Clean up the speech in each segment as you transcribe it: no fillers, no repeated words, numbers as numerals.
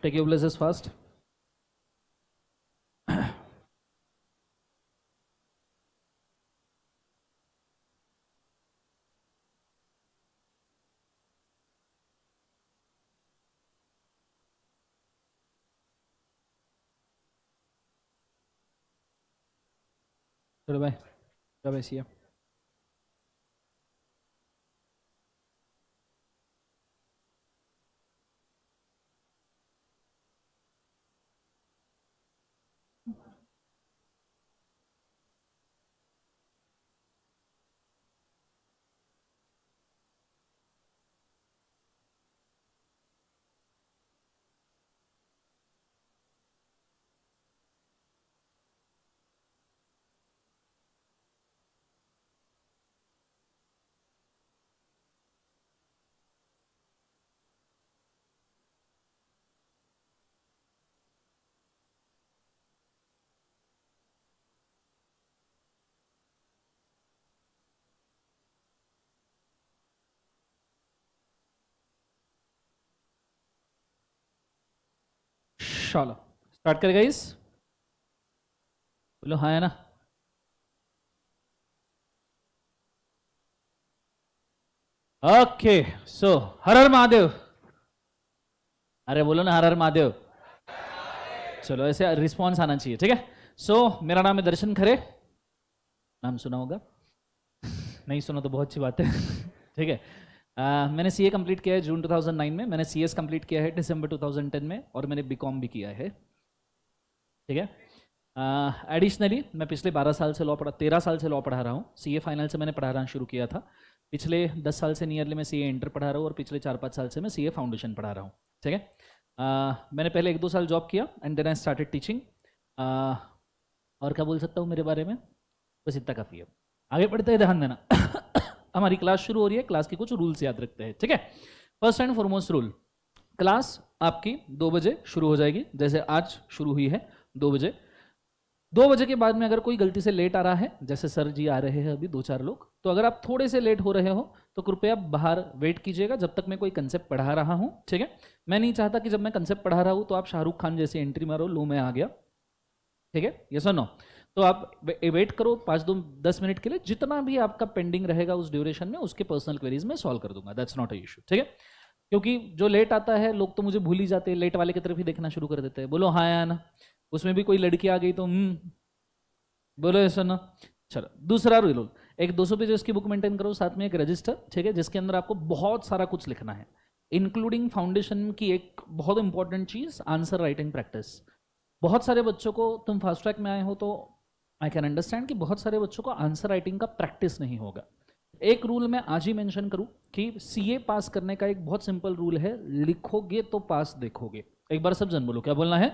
Take your places fast. चलो भाई, जब ऐसी है चलो स्टार्ट करेगा इस बोलो हाँ है ना। ओके सो हर हर महादेव, अरे बोलो ना हर हर महादेव। चलो ऐसे रिस्पॉन्स आना चाहिए, ठीक है। सो मेरा नाम है दर्शन खरे, नाम सुना होगा, नहीं सुना तो बहुत अच्छी बात है ठीक है। मैंने सीए कंप्लीट किया है जून 2009 में, मैंने सीएस कंप्लीट किया है दिसंबर 2010 में, और मैंने बीकॉम भी किया है, ठीक है। एडिशनली मैं पिछले 13 साल से लॉ पढ़ा रहा हूँ। सीए फाइनल से मैंने पढ़ाना शुरू किया था। पिछले 10 साल से नियरली मैं सीए इंटर पढ़ा रहा हूँ, और पिछले 4-5 साल से मैं सीए फाउंडेशन पढ़ा रहा हूँ, ठीक है। मैंने पहले 1-2 साल जॉब किया and then I started teaching. और क्या बोल सकता हूँ मेरे बारे में, बस इतना काफ़ी है। आगे बढ़ते हैं, ध्यान देना हमारी क्लास शुरू हो रही है, क्लास के कुछ रूल्स याद रखते हैं, ठीक है। First and foremost rule, class आपकी 2 बजे शुरू हो जाएगी, जैसे आज शुरू हुई है 2 बजे। 2 बजे के बाद में अगर कोई गलती से लेट आ रहा है, जैसे सर जी आ रहे हैं अभी 2-4 लोग, तो अगर आप थोड़े से लेट हो रहे हो तो कृपया बाहर वेट कीजिएगा जब तक मैं कोई कंसेप्ट पढ़ा रहा हूँ, ठीक है। मैं नहीं चाहता कि जब मैं कंसेप्ट पढ़ा रहा हूँ तो आप शाहरुख खान जैसे एंट्री मारो, लो मैं आ गया, ठीक है, ये सुनो। तो आप वेट करो 5-10 मिनट के लिए, जितना भी आपका पेंडिंग रहेगा उस ड्यूरेशन में उसके पर्सनल क्वेरीज में सॉल्व कर दूंगा, दैट्स नॉट अ इशू, ठीक है। क्योंकि जो लेट आता है लोग तो मुझे भूल ही जाते हैं, लेट वाले की तरफ ही देखना शुरू कर देते हैं। बोलो हाँ या ना, उसमें भी कोई लड़की आ गई तो बोलो ऐसा ना। चलो दूसरा रूल, एक 200 पेजेस की बुक मेंटेन करो, साथ में एक रजिस्टर, ठीक है, जिसके अंदर आपको बहुत सारा कुछ लिखना है, इंक्लूडिंग फाउंडेशन की एक बहुत इंपॉर्टेंट चीज आंसर राइटिंग प्रैक्टिस। बहुत सारे बच्चों को, तुम फास्ट ट्रैक में आए हो तो आई कैन अंडरस्टैंड कि बहुत सारे बच्चों को आंसर राइटिंग का प्रैक्टिस नहीं होगा। एक रूल मैं आज ही मेंशन करूं कि सीए पास करने का एक बहुत सिंपल रूल है, लिखोगे तो पास देखोगे। एक बार सब जन बोलो, क्या बोलना है,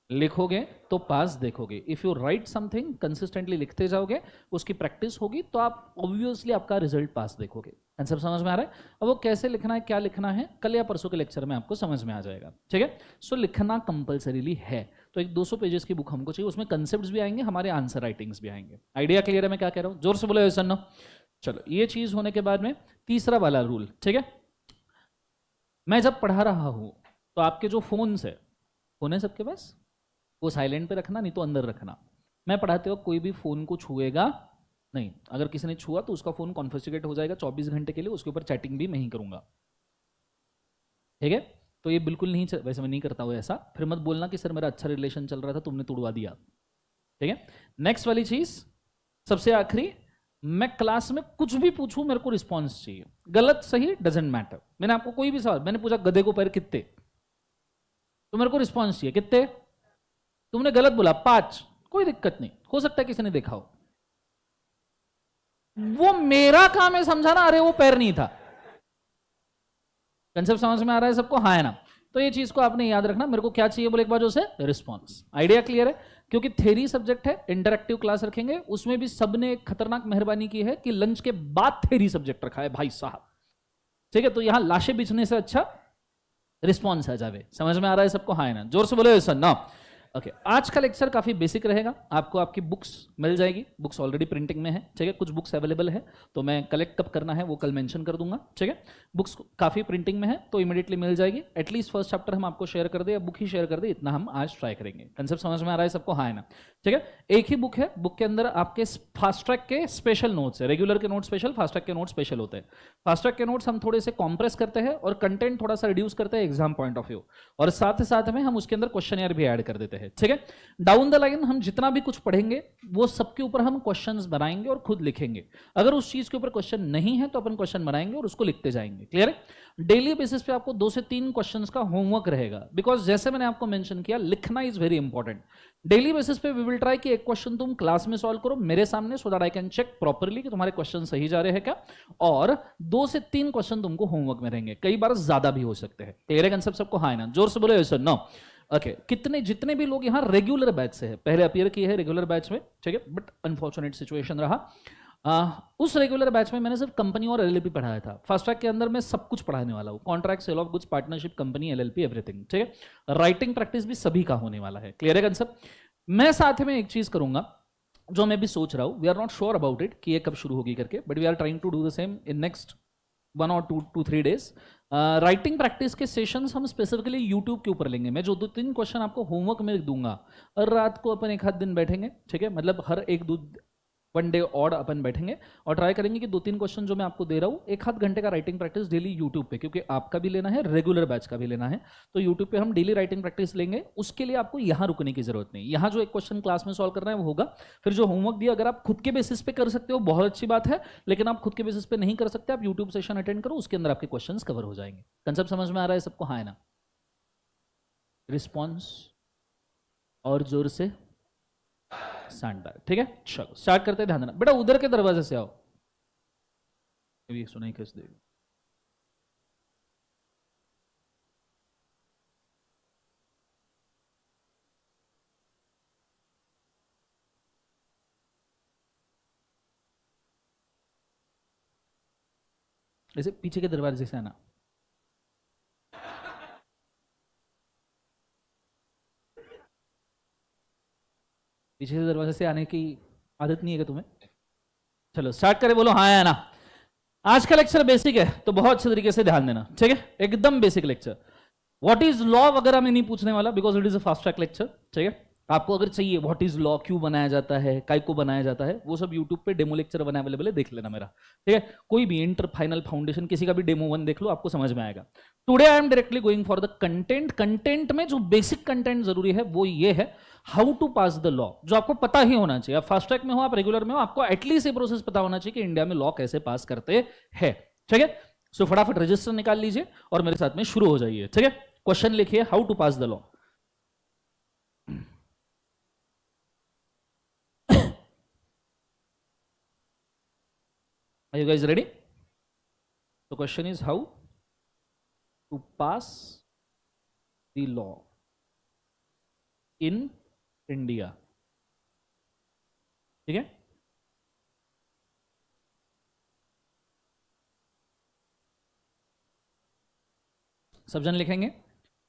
लिखोगे तो पास देखोगे। If you right something consistently लिखते जाओगे, उसकी प्रैक्टिस होगी तो आप ऑब्वियसली आपका रिजल्ट पास देखोगे। सब समझ में आ रहा है। अब वो कैसे लिखना है, क्या लिखना है, कल या परसों के लेक्चर में आपको समझ में आ जाएगा, ठीक है। सो लिखना कंपल्सरीली है, तो एक 200 पेजेस की बुक हमको चाहिए, उसमें कंसेप्ट्स भी आएंगे, हमारे आंसर राइटिंग्स भी आएंगे। आइडिया क्लियर है मैं क्या कह रहा हूँ, जोर से बोलो सर नो। चलो ये चीज होने के बाद में तीसरा वाला रूल, ठीक है। मैं जब पढ़ा रहा हूं तो आपके जो फोन है सबके पास, वो साइलेंट पे रखना, नहीं तो अंदर रखना। मैं पढ़ाते वक्त कोई भी फोन को छुएगा नहीं, अगर किसी ने छुआ तो उसका फोन कॉन्फिस्केट हो जाएगा 24 घंटे के लिए, उसके ऊपर चैटिंग भी मैं ही करूंगा, ठीक है। तो ये बिल्कुल नहीं, वैसे मैं नहीं करता हूँ ऐसा, फिर मत बोलना कि सर मेरा अच्छा रिलेशन चल रहा था तुमने तोड़वा दिया, ठीक है। नेक्स्ट वाली चीज, सबसे आखिरी, मैं क्लास में कुछ भी पूछूं मेरे को रिस्पॉन्स चाहिए, गलत सही डजेंट मैटर। मैंने आपको कोई भी सवाल, मैंने पूछा गधे को पैर कितने, तो मेरे को रिस्पॉन्स चाहिए कितने, तुमने गलत बोला 5, कोई दिक्कत नहीं, हो सकता है किसी ने देखा हो, वो मेरा काम है समझाना, अरे वो पैर नहीं था। कंसेप्ट समझ में आ रहा है सबको, हाँ है ना। तो ये चीज को आपने याद रखना, मेरे को क्या चाहिए बोले एक बार से रिस्पॉन्स। आइडिया क्लियर है, क्योंकि थ्योरी सब्जेक्ट है, इंटरैक्टिव क्लास रखेंगे, उसमें भी सबने खतरनाक मेहरबानी की है कि लंच के बाद थ्योरी सब्जेक्ट रखा है भाई साहब, ठीक है। तो यहां लाशें बिछने से अच्छा रिस्पॉन्स आ जावे, समझ में आ रहा है सबको, हाँ है ना, जोर से बोले सर ना। ओके आज का लेक्चर काफ़ी बेसिक रहेगा। आपको आपकी बुक्स मिल जाएगी, बुक्स ऑलरेडी प्रिंटिंग में है, ठीक है। कुछ बुक्स अवेलेबल है तो मैं कलेक्ट कब करना है वो कल मेंशन कर दूंगा, ठीक है। बुक्स काफ़ी प्रिंटिंग में है तो इमीडिएटली मिल जाएगी। एटलीस्ट फर्स्ट चैप्टर हम आपको शेयर कर दे या बुक ही शेयर कर दे, इतना हम आज ट्राई करेंगे। कंसेप्ट समझ में आ रहा है सबको? हाँ है ना, ठीक है। एक ही बुक है, बुक के अंदर आपके फास्ट ट्रैक के स्पेशल नोट्स है। रेगुलर के नोट स्पेशल, फास्ट ट्रैक के नोट स्पेशल होते हैं। फास्ट ट्रैक के नोट्स हम थोड़े से कॉम्प्रेस करते हैं और कंटेंट थोड़ा सा रिड्यूस करते हैं एग्जाम पॉइंट ऑफ व्यू, और साथ ही साथ में हम उसके अंदर क्वेश्चन भी ऐड कर देते हैं, ठीक है। डाउन द लाइन हम जितना भी कुछ पढ़ेंगे वो सबके ऊपर हम क्वेश्चंस बनाएंगे और खुद लिखेंगे। अगर उस चीज के ऊपर क्वेश्चन नहीं है तो अपन क्वेश्चन बनाएंगे और उसको लिखते जाएंगे। क्लियर है? डेली बेसिस पे आपको 2 से 3 क्वेश्चंस का होमवर्क रहेगा, बिकॉज जैसे मैंने आपको मेंशन किया लिखना is very important. Daily basis पे वी विल ट्राई कि एक क्वेश्चन तुम क्लास में सॉल्व करो मेरे सामने, so that I can check properly कि तुम्हारे क्वेश्चन सही जा रहे हैं क्या, और 2 से 3 क्वेश्चन तुमको होमवर्क में रहेंगे, कई बार ज्यादा भी हो सकते हैं। क्लियर है कंसेप्ट सबको? हाँ ना, जोर से बोलो यस और नो। ओके कितने जितने भी लोग यहाँ रेगुलर बैच से है, पहले अपीयर किए हैं रेगुलर बैच में, ठीक है, बट अनफॉर्चुनेट सिचुएशन रहा। उस रेगुलर बैच में मैंने सिर्फ कंपनी और एलएलपी पढ़ाया था। फास्ट ट्रैक के अंदर मैं सब कुछ पढ़ाने वाला हूँ, contract, sale of goods, partnership, company, LLP, everything, ठीक है। राइटिंग प्रैक्टिस भी सभी का होने वाला है। क्लियर है कंसेप्ट? मैं साथ में एक चीज करूंगा जो मैं भी सोच रहा हूं, we are not sure about it कि ये कब शुरू होगी करके, but we are trying to do the same in next 1 और 2-3 डेज। राइटिंग प्रैक्टिस के सेशंस हम स्पेसिफिकली यूट्यूब के ऊपर लेंगे। मैं जो 2-3 क्वेश्चन आपको होमवर्क में दूंगा और रात को अपन 1 आध दिन बैठेंगे, ठीक है, मतलब हर 1 डे ऑड अपन बैठेंगे और ट्राई करेंगे कि 2-3 क्वेश्चन जो मैं आपको दे रहा हूँ 1 आध घंटे का राइटिंग प्रैक्टिस डेली यूट्यूब पे, क्योंकि आपका भी लेना है, रेगुलर बैच का भी लेना है, तो यूट्यूब पे हम डेली राइटिंग प्रैक्टिस लेंगे। उसके लिए आपको यहाँ रुकने की जरूरत नहीं। यहाँ जो एक क्वेश्चन क्लास में सॉल्व करना है वो होगा, फिर जो होमवर्क दिया अगर आप खुद के बेसिस पे कर सकते हो बहुत अच्छी बात है, लेकिन आप खुद के बेसिस पे नहीं कर सकते, आप यूट्यूब सेशन अटेंड करो, उसके अंदर आपके क्वेश्चन कवर हो जाएंगे। कंसेप्ट समझ में आ रहा है सबको? हाँ है ना? रिस्पॉन्स और जोर से शानदार, ठीक है। चलो स्टार्ट करते हैं। ध्यान देना बेटा, उधर के दरवाजे से आओ, सुनाई कैसे देगा। ऐसे पीछे के दरवाजे से आना। पीछे के दरवाजे से आने की आदत नहीं है क्या तुम्हें? चलो स्टार्ट करें, बोलो हाँ या ना। आज का लेक्चर बेसिक है तो बहुत अच्छे तरीके से ध्यान देना, ठीक है, एकदम basic lecture. What is law वगैरह मैं नहीं पूछने वाला, because it is a fast track lecture, ठीक है। आपको अगर चाहिए व्हाट इज लॉ, क्यों बनाया जाता है, काय को बनाया जाता है, वो सब यूट्यूब पे डेमो लेक्चर बना अवेलेबल है, देख लेना मेरा, ठीक है। कोई भी इंटर, फाइनल, फाउंडेशन, किसी का भी डेमो 1 देख लो, आपको समझ में आएगा। Today I am directly going for the content. Content में जो बेसिक कंटेंट जरूरी है वो ये है, how to pass the law, जो आपको पता ही होना चाहिए। आप फास्ट ट्रैक में हो, आप रेगुलर में हो, आपको एटलीस्ट ये प्रोसेस पता होना चाहिए कि इंडिया में लॉ कैसे पास करते हैं, ठीक है। सो फटाफट रजिस्टर निकाल लीजिए और मेरे साथ में शुरू हो जाइए, ठीक है। क्वेश्चन लिखिए, how to pass the law. Are you guys ready? The question is how to pass the law in India. ठीक है, सब जन लिखेंगे।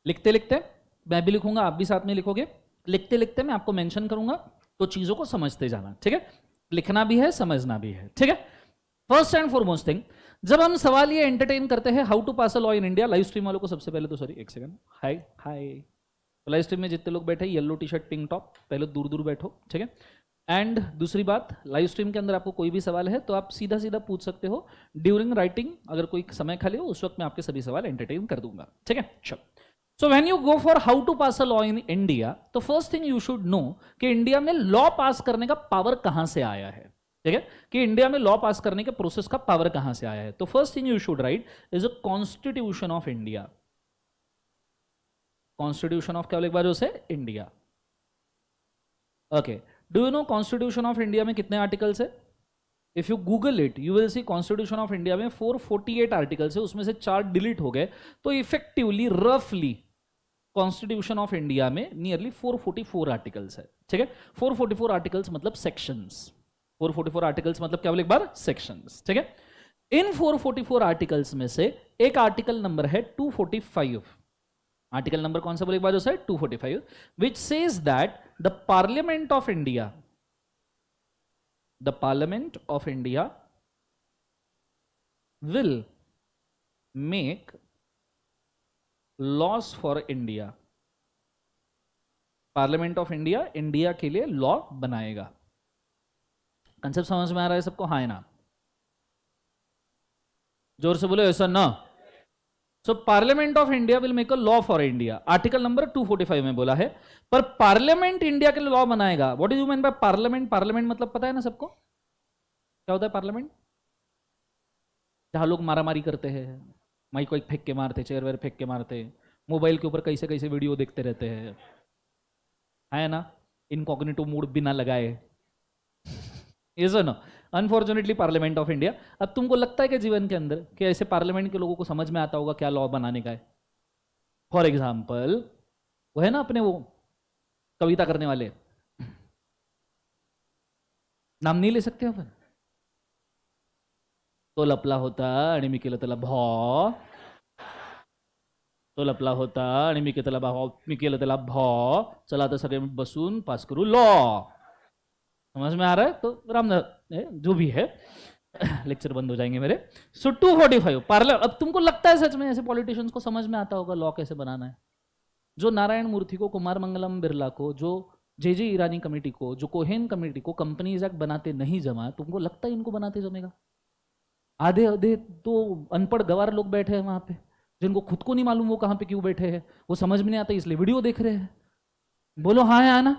लिखते लिखते मैं भी लिखूंगा, आप भी साथ में लिखोगे। लिखते लिखते मैं आपको मेंशन करूंगा, तो चीजों को समझते जाना, ठीक है। लिखना भी है, समझना भी है, ठीक है। फर्स्ट एंड फॉरमोस्ट थिंग, जब हम सवाल ये एंटरटेन करते हैं how to pass a law in India, live stream वालों को सबसे पहले तो sorry 1 second, hi hi, live stream में जितने लोग बैठे yellow T shirt pink top, पहले दूर दूर बैठो, ठीक है। एंड दूसरी बात, लाइव स्ट्रीम के अंदर आपको कोई भी सवाल है तो आप सीधा सीधा पूछ सकते हो ड्यूरिंग राइटिंग, अगर कोई समय खाली हो उस वक्त मैं आपके सभी सवाल एंटरटेन कर दूंगा, ठीक है। चलो, so when you go for how to pass a law in India, तो first thing you should know कि इंडिया में लॉ पास करने का पावर कहां से आया है, ठीक है, कि इंडिया में लॉ पास करने के प्रोसेस का पावर कहां से आया है। तो first thing you should write is a constitution of India. Constitution of क्या लिख बार उसे? India. Okay, do you know constitution of India में कितने आर्टिकल्स है? If you Google it you will see constitution of India में 448 articles है, उसमें से 4 डिलीट हो गए, तो इफेक्टिवली रफली कॉन्स्टिट्यूशन ऑफ इंडिया में नियरली 444 आर्टिकल्स है, ठीक है। 444 आर्टिकल्स मतलब सेक्शंस, 444 आर्टिकल्स मतलब क्या बोले एक बार? सेक्शंस, ठीक है। इन 444 आर्टिकल्स में से एक आर्टिकल नंबर है 245, आर्टिकल नंबर कौन सा बोले एक बार जो है 245, which says that the parliament of India will make loss for India. Parliament of India India के लिए लॉ बनाएगा। कंसेप्ट समझ में आ रहा है सबको? हाँ है ना? जोर से बोलो ऐसा ना। So parliament of India will make a law for India, article number 245 में बोला है। पर पार्लियामेंट इंडिया के लिए लॉ बनाएगा। What is you mean by parliament? Parliament मतलब पता है ना सबको क्या होता है पार्लियामेंट? जहां लोग मारामारी करते हैं, माइक वाइक फेंक के मारते, चेयर वेयर फेंक के मारते, मोबाइल के ऊपर कैसे कैसे वीडियो देखते रहते हैं, है ना? इनकॉग्निटो मोड बिना लगाए, ये ना अनफॉर्चुनेटली पार्लियामेंट ऑफ इंडिया। अब तुमको लगता है कि जीवन के अंदर कि ऐसे पार्लियामेंट के लोगों को समझ में आता होगा क्या लॉ बनाने का है? फॉर एग्जाम्पल वो है ना अपने वो कविता करने वाले, नाम नहीं ले सकते अपन। तो लपला होता आणि मी केलं त्याला भॉ, तो लपला होता आणि मी केलं त्याला भॉ, चला आता सगळे बसून पास करू लॉ। समझ में आ रहा है? तो रामनाथ जो भी है लेक्चर बंद हो जाएंगे मेरे। सो 245 पार्लियामेंट। अब तुमको लगता है सच में ऐसे पॉलिटिशियंस को समझ में आता होगा लॉ कैसे बनाना है? जो नारायण मूर्ति को, कुमार मंगलम बिरला को, जो जे ईरानी कमेटी को, जो कोहेन कमेटी को कंपनीज एक्ट बनाते नहीं जमा, तुमको लगता है इनको बनाते जमेगा? आधे आधे तो अनपढ़ गवार लोग बैठे हैं वहां पे, जिनको खुद को नहीं मालूम वो कहां पे क्यों बैठे हैं, वो समझ में नहीं आता इसलिए वीडियो देख रहे हैं। बोलो हाँ है ना?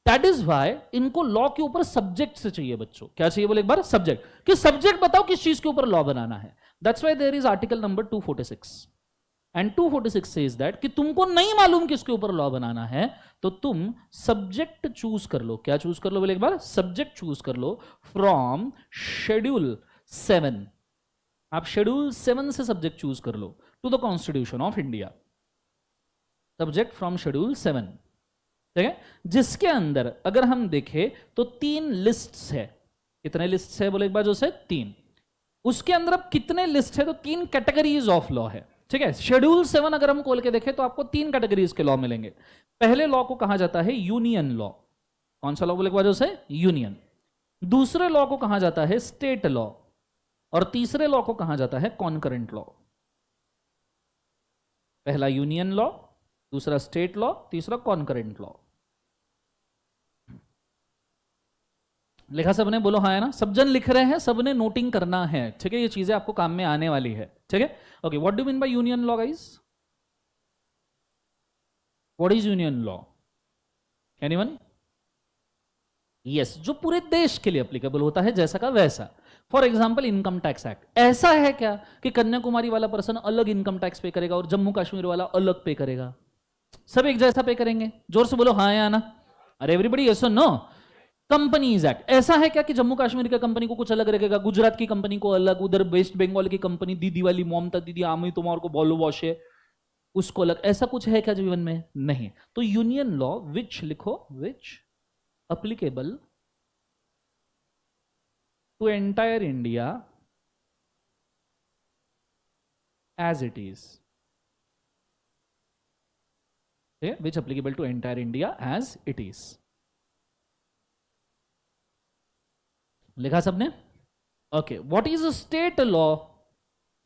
दैट इज वाई इनको लॉ के ऊपर सब्जेक्ट से चाहिए बच्चों। क्या चाहिए बोले एक बार? सब्जेक्ट। कि सब्जेक्ट बताओ किस चीज के ऊपर लॉ बनाना है। That's why there is article number 246 and 246 says that कि तुमको नहीं मालूम किसके ऊपर लॉ बनाना है तो तुम सब्जेक्ट चूज कर लो। क्या चूज कर लो बोले एक बार? सब्जेक्ट चूज कर लो फ्रॉम शेड्यूल 7। आप शेड्यूल 7 से सब्जेक्ट चूज कर लो to the constitution of India. Subject from schedule 7, ठीक है? जिसके अंदर अगर हम देखें तो 3 लिस्ट्स है। कितने लिस्ट्स है बोले एक बार जो से? 3। उसके अंदर अब कितने लिस्ट है तो 3 कैटेगरीज ऑफ लॉ है, ठीक है? शेड्यूल 7 अगर हम खोल के देखें तो आपको 3 कैटेगरीज के लॉ मिलेंगे। पहले लॉ को कहा जाता है यूनियन लॉ। कौन सा लॉ बोले एक बार जो से? यूनियन। दूसरे लॉ को कहा जाता है स्टेट लॉ और तीसरे लॉ को कहा जाता है कॉन्करेंट लॉ। पहला यूनियन लॉ, दूसरा स्टेट लॉ, तीसरा कॉन्करेंट लॉ। लिखा सबने? बोलो हाँ है ना? सब जन लिख रहे हैं, सबने नोटिंग करना है, ठीक है? ये चीजें आपको काम में आने वाली है, ठीक है? Okay, what do mean by union law guys? What is union law? Anyone? Yes, जो पूरे देश के लिए एप्लीकेबल होता है, जैसा का वैसा। For example income tax act. ऐसा है क्या कि कन्याकुमारी वाला पर्सन अलग इनकम टैक्स पे करेगा और जम्मू कश्मीर वाला अलग पे करेगा? सब एक जैसा पे करेंगे? जोर से बोलो हाँ या ना। अरे एवरीबॉडी यस और नो। Companies act. ऐसा है क्या कि जम्मू कश्मीर की कंपनी को कुछ अलग रखेगा, गुजरात की कंपनी को अलग, उधर वेस्ट बंगाल की कंपनी दीदी वाली ममता दीदी आमी तुम्हारे को बोलो वॉश है उसको अलग? ऐसा कुछ है क्या जीवन में? नहीं। तो यूनियन लॉ विच लिखो, विच applicable to entire India as it is, okay? Which applicable to entire India as it is. लिखा सबने? Okay, what is a state law?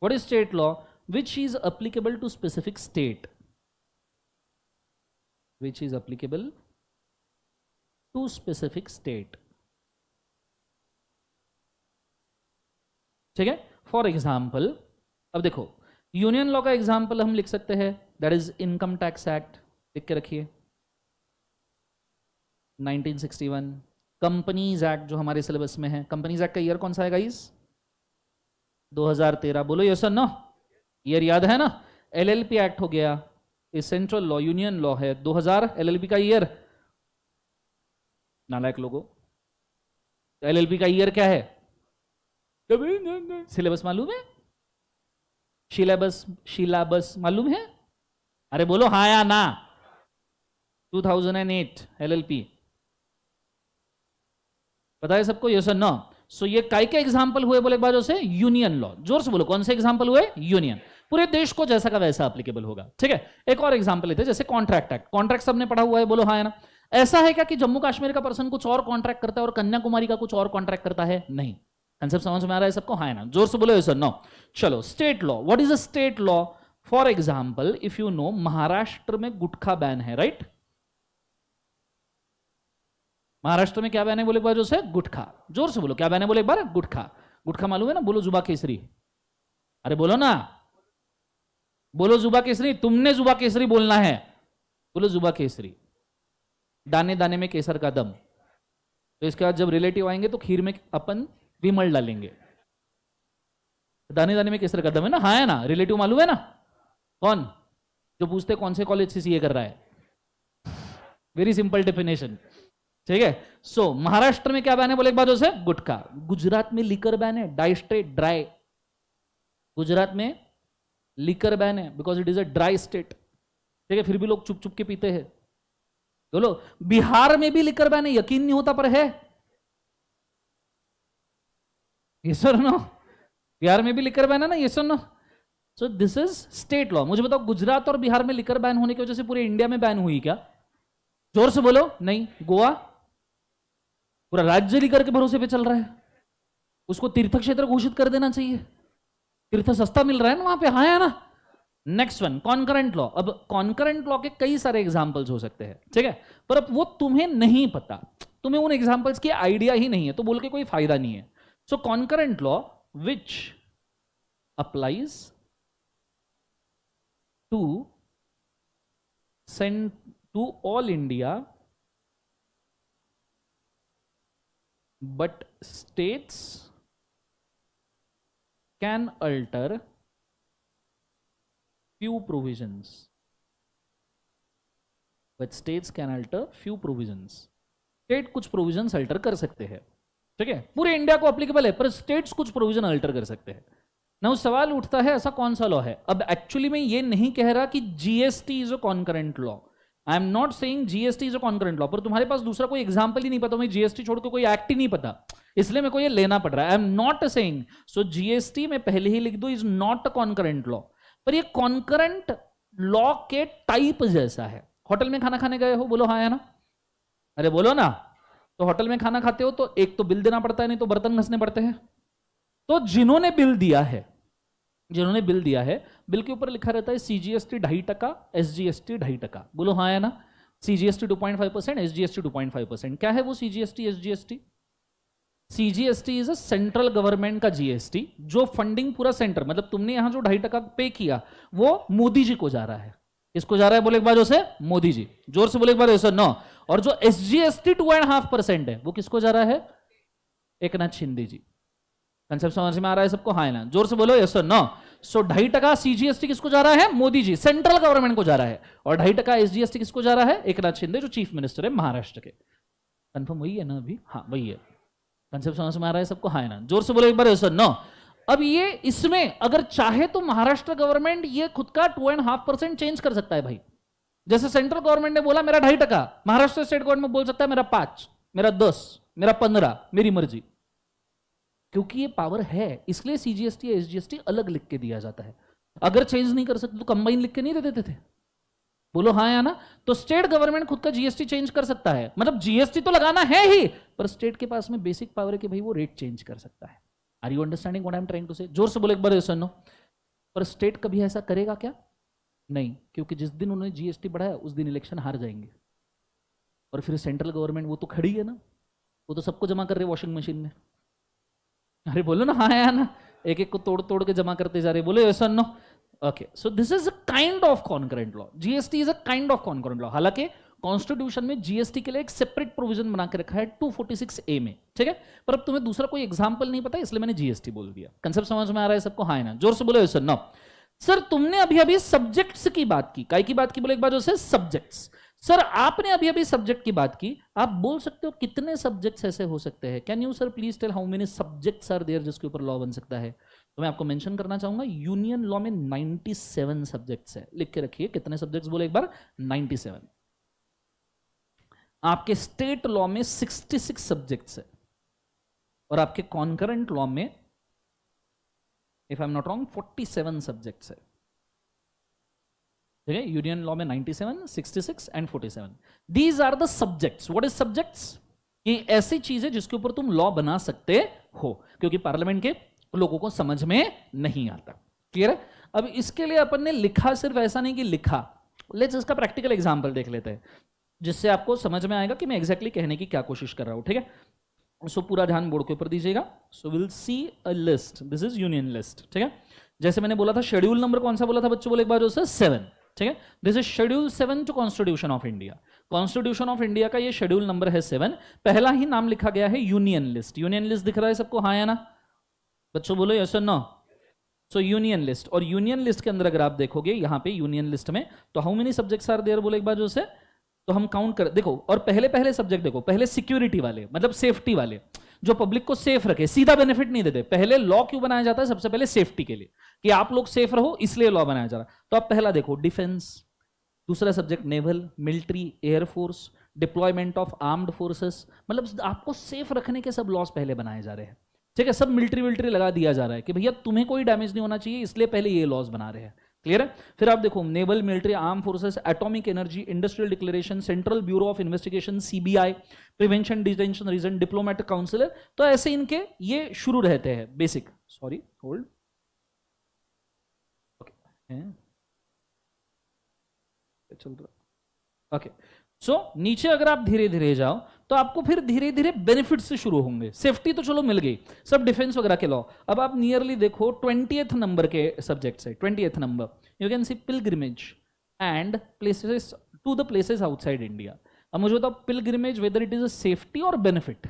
What is state law? Which is applicable to specific state, which is applicable to specific state, ठीक है? For example अब देखो union law का example हम लिख सकते हैं, that is income tax act. लिख के रखिए 1961। कंपनीज एक्ट जो हमारे सिलेबस में है, कंपनीज एक्ट का ईयर कौन सा है गाइस? 2013। बोलो यस और नो। ईयर याद है ना? एलएलपी एक्ट हो गया, ये सेंट्रल लॉ यूनियन लॉ है। 2000 एलएलपी का ईयर। नालायक लोगों, एलएलपी का ईयर क्या है? सिलेबस मालूम है? शिलाबस मालूम है? अरे बोलो हाँ या ना। 2008 एलएलपी पता है सबको? यस और नो। सो ये काय के एग्जांपल हुए बोले एक बार से? Union law. जोर से बोलो कौन से एग्जांपल हुए? यूनियन। पूरे देश को जैसा का वैसा एप्लीकेबल होगा, ठीक है। एक और एग्जांपल लेते हैं, जैसे कॉन्ट्रैक्ट एक्ट। कॉन्ट्रैक्ट सबने पढ़ा हुआ है, बोलो हाँ है ना। ऐसा है क्या कि जम्मू कश्मीर का पर्सन कुछ और कॉन्ट्रैक्ट करता है और कन्याकुमारी का कुछ और कॉन्ट्रैक्ट करता है? नहीं। कंसेप्ट समझ में आ रहा है सबको? हाँ है ना। जोर से बोलो यस और नो। चलो, state law. What is a state law? For example, if you know, Maharashtra में गुटखा बैन है, राइट? महाराष्ट्र में क्या बैन है बोले एक बार जोर से? गुटखा। जोर से बोलो, क्या बैन है बोले एक बार? गुटखा। गुटखा मालूम है ना? बोलो जुबा केसरी। अरे बोलो ना, बोलो जुबा केसरी। तुमने जुबा केसरी बोलना है, बोलो जुबा केसरी। दाने दाने में केसर का दम। तो इसके बाद जब रिलेटिव आएंगे तो खीर में अपन विमल डालेंगे। दाने दाने में केसर का दम है ना? हाँ है ना। रिलेटिव मालूम है ना? कौन? जो पूछते कौन से कॉलेज से सीए कर रहा है। वेरी सिंपल डेफिनेशन, ठीक है। सो महाराष्ट्र में क्या बैन है बोले एक बार से? गुटखा। गुजरात में लिकर बैन है, डाई स्टेट, ड्राई। गुजरात में लिकर बैन है because it is a dry state, ठीक है। फिर भी लोग चुप चुप के पीते हैं। बोलो, बिहार में भी लिकर बैन है, यकीन नहीं होता पर है। यस और नो? बिहार में भी लिकर बैन है ना? यस और no? So this is state law. मुझे बताओ, गुजरात और बिहार में लिकर बैन होने की वजह से पूरे इंडिया में बैन हुई क्या? जोर से बोलो। नहीं। गोवा पूरा राज्य लिकर के भरोसे पे चल रहा है, उसको तीर्थ क्षेत्र घोषित कर देना चाहिए। तीर्थ सस्ता मिल रहा है ना वहां पे, हाँ है ना। Next one, concurrent law. अब कॉन्करेंट लॉ के कई सारे एग्जांपल्स हो सकते हैं, ठीक है, पर अब वो तुम्हें नहीं पता, तुम्हें उन एग्जांपल्स की आइडिया ही नहीं है, तो बोल के कोई फायदा नहीं है। So concurrent law which applies to send to all India but states can alter few provisions. But states can alter few provisions. State कुछ प्रोविजंस अल्टर कर सकते हैं, ठीक है। पूरे इंडिया को एप्लीकेबल है, पर स्टेट्स कुछ प्रोविजन अल्टर कर सकते हैं ना। उस सवाल उठता है ऐसा कौन सा लॉ है? अब एक्चुअली मैं ये नहीं कह रहा कि GST is a concurrent law. I am not saying GST is a concurrent law, पर तुम्हारे पास दूसरा कोई एग्जांपल ही नहीं पता, मैं जीएसटी छोड़ के कोई एक्ट ही नहीं पता, इसलिए मेरे को ये लेना पड़ रहा है। आई am not saying so GST में पहले ही लिख दो is not a concurrent law, पर ये कॉन्करेंट लॉ के टाइप जैसा है। होटल में खाना खाने गए हो, बोलो हाँ या ना? अरे बोलो ना। तो होटल में खाना खाते हो तो एक तो बिल देना पड़ता है, नहीं तो बर्तन घसने पड़ते हैं। तो जिन्होंने बिल दिया है, जिन्होंने बिल दिया है, बिल के ऊपर लिखा रहता है सीजीएसटी 2.5%, एसजीएसटी 2.5%। बोलो हाँ या ना? CGST 2.5%, SGST 2.5%। क्या है वो CGST SGST? CGST is a central government का जीएसटी, जो फंडिंग पूरा सेंटर, मतलब तुमने यहां जो 2.5% पे किया वो मोदी जी को जा रहा है। किसको जा रहा है बोले एक बार से? मोदी जी। जोर से बोले एक बार सर नो। और जो एसजीएसटी 2.5% है वो किसको जा रहा है? एकनाथ शिंदे जी। कंसेप्ट समझ में आ रहा है सबको? हाँ है ना? जोर से बोलो यस और नो। सो 2.5% सीजीएसटी किसको जा रहा है? मोदी जी, सेंट्रल गवर्नमेंट को जा रहा है। और 2.5% एसजीएसटी किसको जा रहा है? एकनाथ शिंदे, जो चीफ मिनिस्टर है महाराष्ट्र के। कंफर्म वही है ना अभी? हाँ वही है। कंसेप्ट समझ में आ रहा है सबको? हाँ है ना? जोर से बोलो एक बार यस और नो। अब ये इसमें अगर चाहे तो महाराष्ट्र गवर्नमेंट ये खुद का 2.5% चेंज कर सकता है भाई। जैसे सेंट्रल गवर्नमेंट ने बोला मेरा 2.5%, महाराष्ट्र स्टेट गवर्नमेंट बोल सकता है मेरा 5, मेरा 10, मेरा 15, मेरी मर्जी। क्योंकि ये पावर है, इसलिए सीजीएसटी एसजीएसटी अलग लिख के दिया जाता है। अगर चेंज नहीं कर सकते तो कंबाइन लिख के नहीं दे देते थे? बोलो हाँ या ना? तो स्टेट गवर्नमेंट खुद का जीएसटी चेंज कर सकता है, मतलब जीएसटी तो लगाना है ही, पर स्टेट के पास में बेसिक पावर है कि भाई वो रेट चेंज कर सकता है। Are you understanding what I am trying to say? जोर से बोलो एक बार यस और नो। पर स्टेट कभी ऐसा करेगा क्या? नहीं, क्योंकि जिस दिन उन्होंने जीएसटी बढ़ाया उस दिन इलेक्शन हार जाएंगे। और फिर सेंट्रल गवर्नमेंट वो तो खड़ी है ना, वो तो सबको जमा कर रहे वॉशिंग मशीन में। अरे बोलो ना हाँ या ना? एक एक को तोड़ तोड़ के जमा करते जा रहे, बोलो यस और no. Okay, so this is a kind of concurrent law. GST is a kind of concurrent law. हालांकि कॉन्स्टिट्यूशन में जीएसटी के लिए एक सेपरेट प्रोविजन बना के रखा है 246A में, ठीक है। पर अब तुम्हें दूसरा कोई एग्जांपल नहीं पता, इसलिए मैंने जीएसटी बोल दिया। कंसेप्ट समझ में आ रहा है सबको? हाँ है ना? जोर से बोलो यस और नो। सर तुमने अभी अभी सब्जेक्ट्स की बात की, काय की बात की बोले एक बार जो से? सब्जेक्ट्स। सर आपने अभी अभी सब्जेक्ट की बात की, आप बोल सकते हो कितने सब्जेक्ट्स ऐसे हो सकते हैं? Can you sir please tell how many subjects are there जिसके ऊपर लॉ बन सकता है? तो मैं आपको मेंशन करना चाहूंगा, यूनियन लॉ में 97 सब्जेक्ट्स है। लिख के रखिए कितने सब्जेक्ट्स बोले एक बार? 97। आपके स्टेट लॉ में 66 सब्जेक्ट्स है, और आपके कॉन्करेंट लॉ में if I am not wrong 47 subjects है। ठीक है, यूनियन लॉ में 97, 66 and 47. These are the subjects. What is subjects? ये ऐसी चीज है जिसके ऊपर तुम लॉ बना सकते हो, क्योंकि पार्लियामेंट के लोगों को समझ में नहीं आता. क्लियर है? अब इसके लिए अपन ने लिखा, सिर्फ ऐसा नहीं कि लिखा, लेट्स इसका प्रैक्टिकल एग्जांपल देख लेते हैं, जिससे आपको समझ में आएगा कि मैं एग्जैक्टली कहने की क्या कोशिश कर रहा हूं. ठीक है, सो पूरा ध्यान बोर्ड के ऊपर दीजिएगा. So will see a list. This is union list. ठीक है, जैसे मैंने बोला था, शेड्यूल नंबर कौन सा बोला था बच्चों? बोले एक बार जो है 7. ठीक है, this is schedule 7 to constitution of India. Constitution of India का ये शेड्यूल नंबर है 7. पहला ही नाम लिखा गया है यूनियन लिस्ट. यूनियन लिस्ट दिख रहा है सबको? हाँ या ना बच्चों, बोलो यस और नो. सो यूनियन लिस्ट, और यूनियन लिस्ट के अंदर अगर आप देखोगे यहां पे यूनियन लिस्ट में, तो how many subjects are there? बोले एक बार जो से, तो हम काउंट कर, देखो, और पहले पहले सब्जेक्ट देखो, पहले सिक्योरिटी वाले, मतलब सेफ्टी वाले, जो पब्लिक को सेफ रखे, सीधा बेनिफिट नहीं देते. पहले लॉ क्यों बनाया जाता है? सबसे पहले सेफ्टी के लिए, कि आप लोग सेफ रहो, इसलिए लॉ बनाया जा रहा है. तो आप पहला देखो डिफेंस, दूसरा subject naval, military, air force, deployment of armed forces, मतलब आपको सेफ रखने के सब लॉज पहले बनाए जा रहे हैं. ठीक है, सब मिलिट्री लगा दिया जा रहा है कि भैया तुम्हें कोई डैमेज नहीं होना चाहिए, इसलिए पहले ये लॉज बना रहे हैं. क्लियर है? फिर आप देखो naval, military, arm forces, atomic energy, industrial declaration, central bureau of investigation, CBI, prevention, detention reason, diplomatic councillor. तो ऐसे इनके ये शुरू रहते हैं बेसिक. Sorry, hold. ओके, चल रहा. ओके, सो नीचे अगर आप धीरे धीरे जाओ तो आपको फिर धीरे धीरे बेनिफिट से शुरू होंगे. सेफ्टी तो चलो मिल गई, सब डिफेंस वगैरह के लॉ. अब आप नियरली देखो 20th नंबर के सब्जेक्ट है. 20th number you can see pilgrimage and places to the places outside India. अब मुझे बताओ pilgrimage whether it is a safety और बेनिफिट.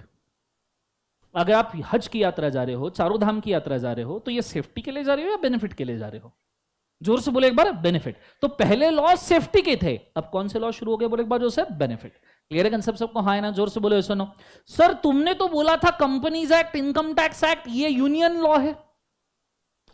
अगर आप हज की यात्रा जा रहे हो, चारों धाम की यात्रा जा रहे हो, तो ये सेफ्टी के लिए जा रहे हो या बेनिफिट के लिए जा रहे हो? जोर से बोले एक बार. बेनिफिट. तो पहले लॉ सेफ्टी के थे, अब कौन से लॉ शुरू हो गए? बोले एक बार जो से बेनिफिट. क्लियर है कंसेप्ट सबको? हाँ ना? जोर से बोले सुनो. सर तुमने तो बोला था companies act, income tax act, ये यूनियन लॉ है.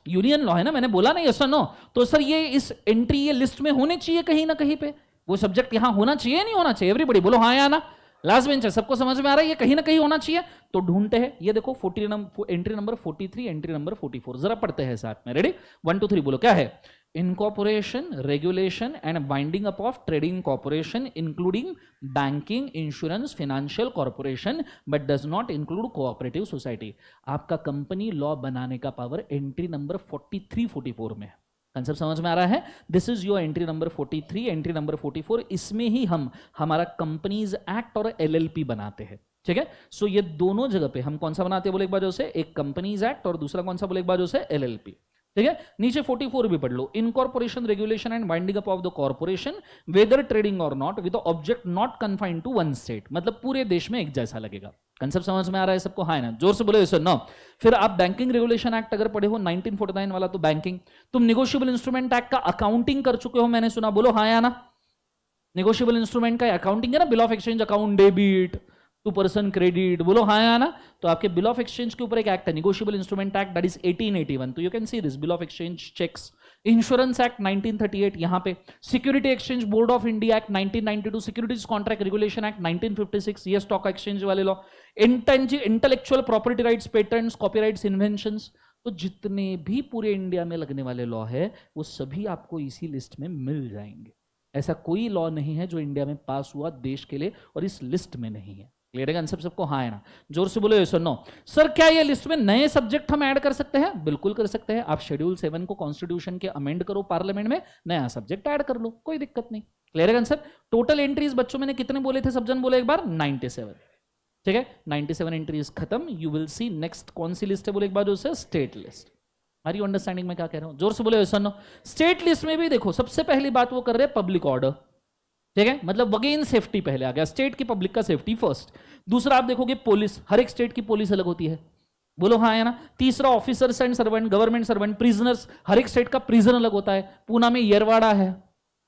यूनियन लॉ है ना, मैंने बोला नहीं यस नो? तो सर ये इस एंट्री, ये लिस्ट में होने चाहिए कहीं ना कहीं पे, वो सब्जेक्ट यहां होना चाहिए नहीं होना चाहिए? एवरीबॉडी बोलो हाँ या ना. लास्ट बेंच है, सबको समझ में आ रहा है ये कहीं ना कहीं होना चाहिए. तो ढूंढते हैं, ये देखो 40 एंट्री नंबर 43, एंट्री नंबर 44, जरा पढ़ते हैं साथ में. रेडी? 1 2 3 बोलो. क्या है? Incorporation, regulation and winding up of trading corporation including banking, insurance, financial corporation but does not include cooperative society. आपका कंपनी लॉ बनाने का पावर एंट्री नंबर 43, 44 में. कंसेप्ट समझ में आ रहा है? This is your entry number 43, entry number 44. इसमें ही हम हमारा कंपनीज एक्ट और एलएलपी बनाते हैं. ठीक है, सो ये दोनों जगह पे हम कौन सा बनाते हैं? बोले एक बार जो से, एक कंपनीज एक्ट और दूसरा कौन सा? बोले एक बार जो से एलएलपी. ठीक है, नीचे 44 भी पढ़ लो. Incorporation, regulation and winding up of the corporation whether trading और not with object not confined to one state. मतलब पूरे देश में एक जैसा लगेगा. कंसेप्ट समझ में आ रहा है सबको? हाँ ना? जोर से बोले सर नो. फिर आप बैंकिंग रेगुलेशन एक्ट अगर पढ़े हो 1949 वाला, तो बैंकिंग. तुम निगोशिएबल इंस्ट्रूमेंट एक्ट का अकाउंटिंग कर चुके हो, मैंने सुना. बोलो हाँ या ना? निगोशिएबल इंस्ट्रूमेंट का अकाउंटिंग है ना, bill of exchange account, debit, to person credit. बोलो हाँ या ना? तो आपके बिल ऑफ एक्सचेंज के ऊपर एक एक्ट है, negotiable instrument act, that is 1881. तो you can see this bill of exchange cheques. Insurance act 1938 यहां पे. Security exchange board of India act 1992. Securities contract regulation act 1956, ये स्टॉक एक्सचेंज वाले लॉ. Intellectual property rights, patents, copyrights, inventions. तो जितने भी पूरे इंडिया में लगने वाले लॉ है, वो सभी आपको इसी लिस्ट में मिल जाएंगे. ऐसा कोई लॉ नहीं है जो इंडिया में पास हुआ देश के लिए और इस लिस्ट में नहीं है. क्लियर है कंसेप्ट सबको? हाँ है ना? जोर से बोलो यस और नो. सर क्या ये लिस्ट में नए सब्जेक्ट हम ऐड कर सकते हैं? बिल्कुल कर सकते हैं. आप शेड्यूल 7 को कॉन्स्टिट्यूशन के अमेंड करो, पार्लियामेंट में नया सब्जेक्ट ऐड कर लो, कोई दिक्कत नहीं. क्लियर है कंसेप्ट? टोटल एंट्रीज बच्चों मैंने कितने बोले थे? सब जन बोले एक बार 97. ठीक है, 97 एंट्रीज खत्म. यू विल सी नेक्स्ट कौन सी लिस्ट है? बोले एक बार जो से state list. Are you understanding में क्या कह रहा हूं? जोर से बोले यस और नो. स्टेट लिस्ट में भी देखो, सबसे पहली बात वो कर रहे हैं पब्लिक ऑर्डर. ठीक है, मतलब अगेन सेफ्टी पहले आ गया. स्टेट की पब्लिक का सेफ्टी फर्स्ट. दूसरा आप देखोगे पुलिस, हर एक स्टेट की पुलिस अलग होती है. बोलो हाँ है ना? तीसरा officers and servant, government servant, prisoners, हर एक स्टेट का प्रिजन अलग होता है. पूना में येरवाड़ा है,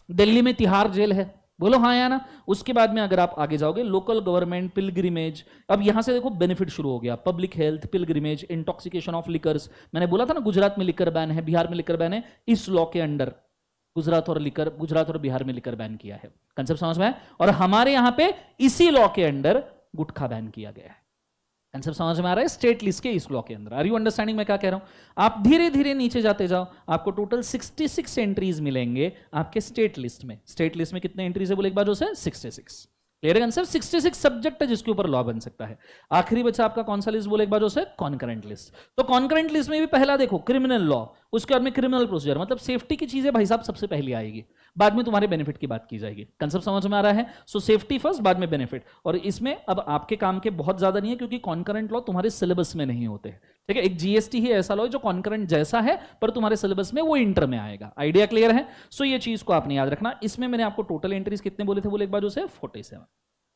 दिल्ली में तिहाड़ जेल है. बोलो हाँ या ना? उसके बाद में अगर आप आगे जाओगे, लोकल गवर्नमेंट, पिलग्रिमेज. अब यहां से देखो बेनिफिट शुरू हो गया. Public health, pilgrimage, intoxication of liquors. मैंने बोला था ना गुजरात में लिकर बैन है, बिहार में लिकर बैन है. इस लॉ के अंडर गुजरात और बिहार में लिकर बैन किया है. कंसेप्ट समझ में है? और हमारे यहां पे इसी लॉ के अंडर गुटखा बैन किया गया है. कंसेप्ट समझ में आ रहा है स्टेट लिस्ट के इस लॉ के अंदर? आर यू अंडरस्टैंडिंग मैं क्या कह रहा हूं? आप धीरे धीरे नीचे जाते जाओ, आपको टोटल 66 एंट्रीज मिलेंगे आपके स्टेट लिस्ट में। स्टेट लिस्ट में कितने एंट्रीज है बोले एक बार जो से 66। Clear concept? 66 सब्जेक्ट है जिसके ऊपर लॉ बन सकता है। आखिरी बचा आपका कौन सा लिस्ट बोले एक बार जो से कॉन्करेंट लिस्ट। तो कॉन्करेंट लिस्ट में भी पहला देखो क्रिमिनल लॉ, उसके बाद में क्रिमिनल प्रोसीजर, मतलब सेफ्टी की चीजें भाई साहब सबसे पहले आएगी, बाद में तुम्हारे बेनिफिट की बात की जाएगी। कंसेप्ट समझ में आ रहा है? सो सेफ्टी फर्स्ट, बाद में बेनिफिट। और इसमें अब आपके काम के बहुत ज्यादा नहीं है क्योंकि कॉन्करेंट लॉ तुम्हारे सिलेबस में नहीं होते। ठीक है, एक जीएसटी ही ऐसा लॉ जो कॉन्करेंट जैसा है पर तुम्हारे सिलेबस में वो इंटर में आएगा। आइडिया क्लियर है? सो ये चीज को आपने याद रखना। इसमें मैंने आपको टोटल एंट्रीज कितने बोले थे बोले एक बार जो से 47।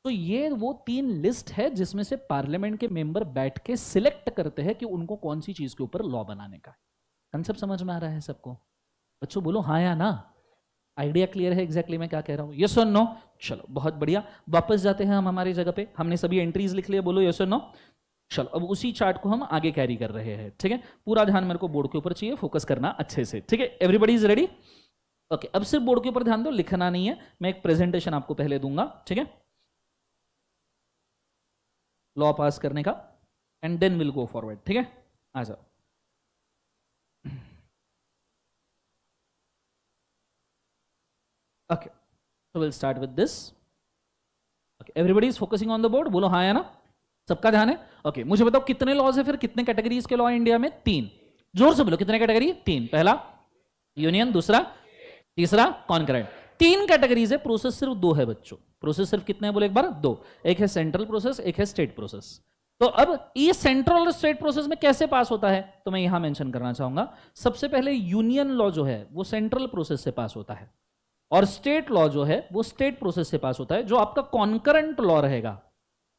तो ये वो 3 लिस्ट है जिसमें से पार्लियामेंट के मेंबर बैठ के सिलेक्ट करते हैं कि उनको कौन सी चीज के ऊपर लॉ बनाने का। कंसेप्ट समझ में आ रहा है सबको? बच्चों बोलो हाँ या ना। आइडिया क्लियर है एग्जैक्टली मैं क्या कह रहा हूं? यस और नो? चलो बहुत बढ़िया, वापस जाते हैं हम हमारी जगह पे। हमने सभी एंट्रीज लिख लिया, बोलो यस और नो। चलो अब उसी चार्ट को हम आगे कैरी कर रहे हैं। ठीक है, पूरा ध्यान मेरे को बोर्ड के ऊपर चाहिए, फोकस करना अच्छे से। ठीक है, एवरीबडी इज रेडी? ओके, अब सिर्फ बोर्ड के ऊपर ध्यान दो, लिखना नहीं है। मैं एक प्रेजेंटेशन आपको पहले दूंगा, ठीक है, लॉ पास करने का, and then will go forward. ठीक है, आ जाओ। Okay, so we'll start with this. Okay, everybody is focusing on the board. बोलो हाँ या ना? सबका ध्यान है? ओके, मुझे बताओ कितने लॉज है फिर, कितने कैटेगरीज के लॉ है इंडिया में? 3। जोर से बोलो कितने कैटेगरी? 3। पहला यूनियन, दूसरा, तीसरा कॉन्करेंट। 3 कैटेगरीज है, प्रोसेस सिर्फ 2 है बच्चों। प्रोसेस सिर्फ कितने हैं बोले एक बार? 2। एक है सेंट्रल प्रोसेस, एक है स्टेट प्रोसेस। तो अब ये सेंट्रल और स्टेट प्रोसेस में कैसे पास होता है तो मैं यहां मेंशन करना चाहूंगा। सबसे पहले यूनियन लॉ जो है वो सेंट्रल प्रोसेस से पास होता है, और स्टेट लॉ जो है वो स्टेट प्रोसेस से पास होता है। जो आपका कॉन्करेंट लॉ रहेगा,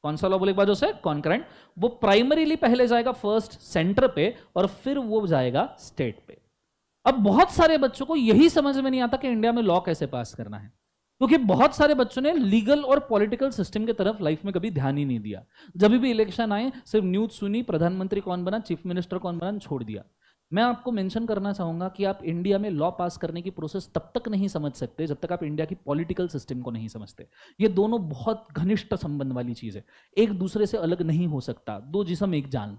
कौन सा लॉ बोले एक बार जो से कॉन्करेंट, वो प्राइमरीली पहले जाएगा फर्स्ट सेंटर पे और फिर वो जाएगा स्टेट पे। अब बहुत सारे बच्चों को यही समझ में नहीं आता कि इंडिया में लॉ कैसे पास करना है, क्योंकि बहुत सारे बच्चों ने लीगल और पॉलिटिकल सिस्टम की तरफ लाइफ में कभी ध्यान ही नहीं दिया। जब भी इलेक्शन आए सिर्फ न्यूज सुनी, प्रधानमंत्री कौन बना, चीफ मिनिस्टर कौन बना, छोड़ दिया। मैं आपको मेंशन करना चाहूंगा कि आप इंडिया में लॉ पास करने की प्रोसेस तब तक नहीं समझ सकते जब तक आप इंडिया की पॉलिटिकल सिस्टम को नहीं समझते। ये दोनों बहुत घनिष्ठ संबंध वाली चीज है, एक दूसरे से अलग नहीं हो सकता। 2 जिस्म एक जान।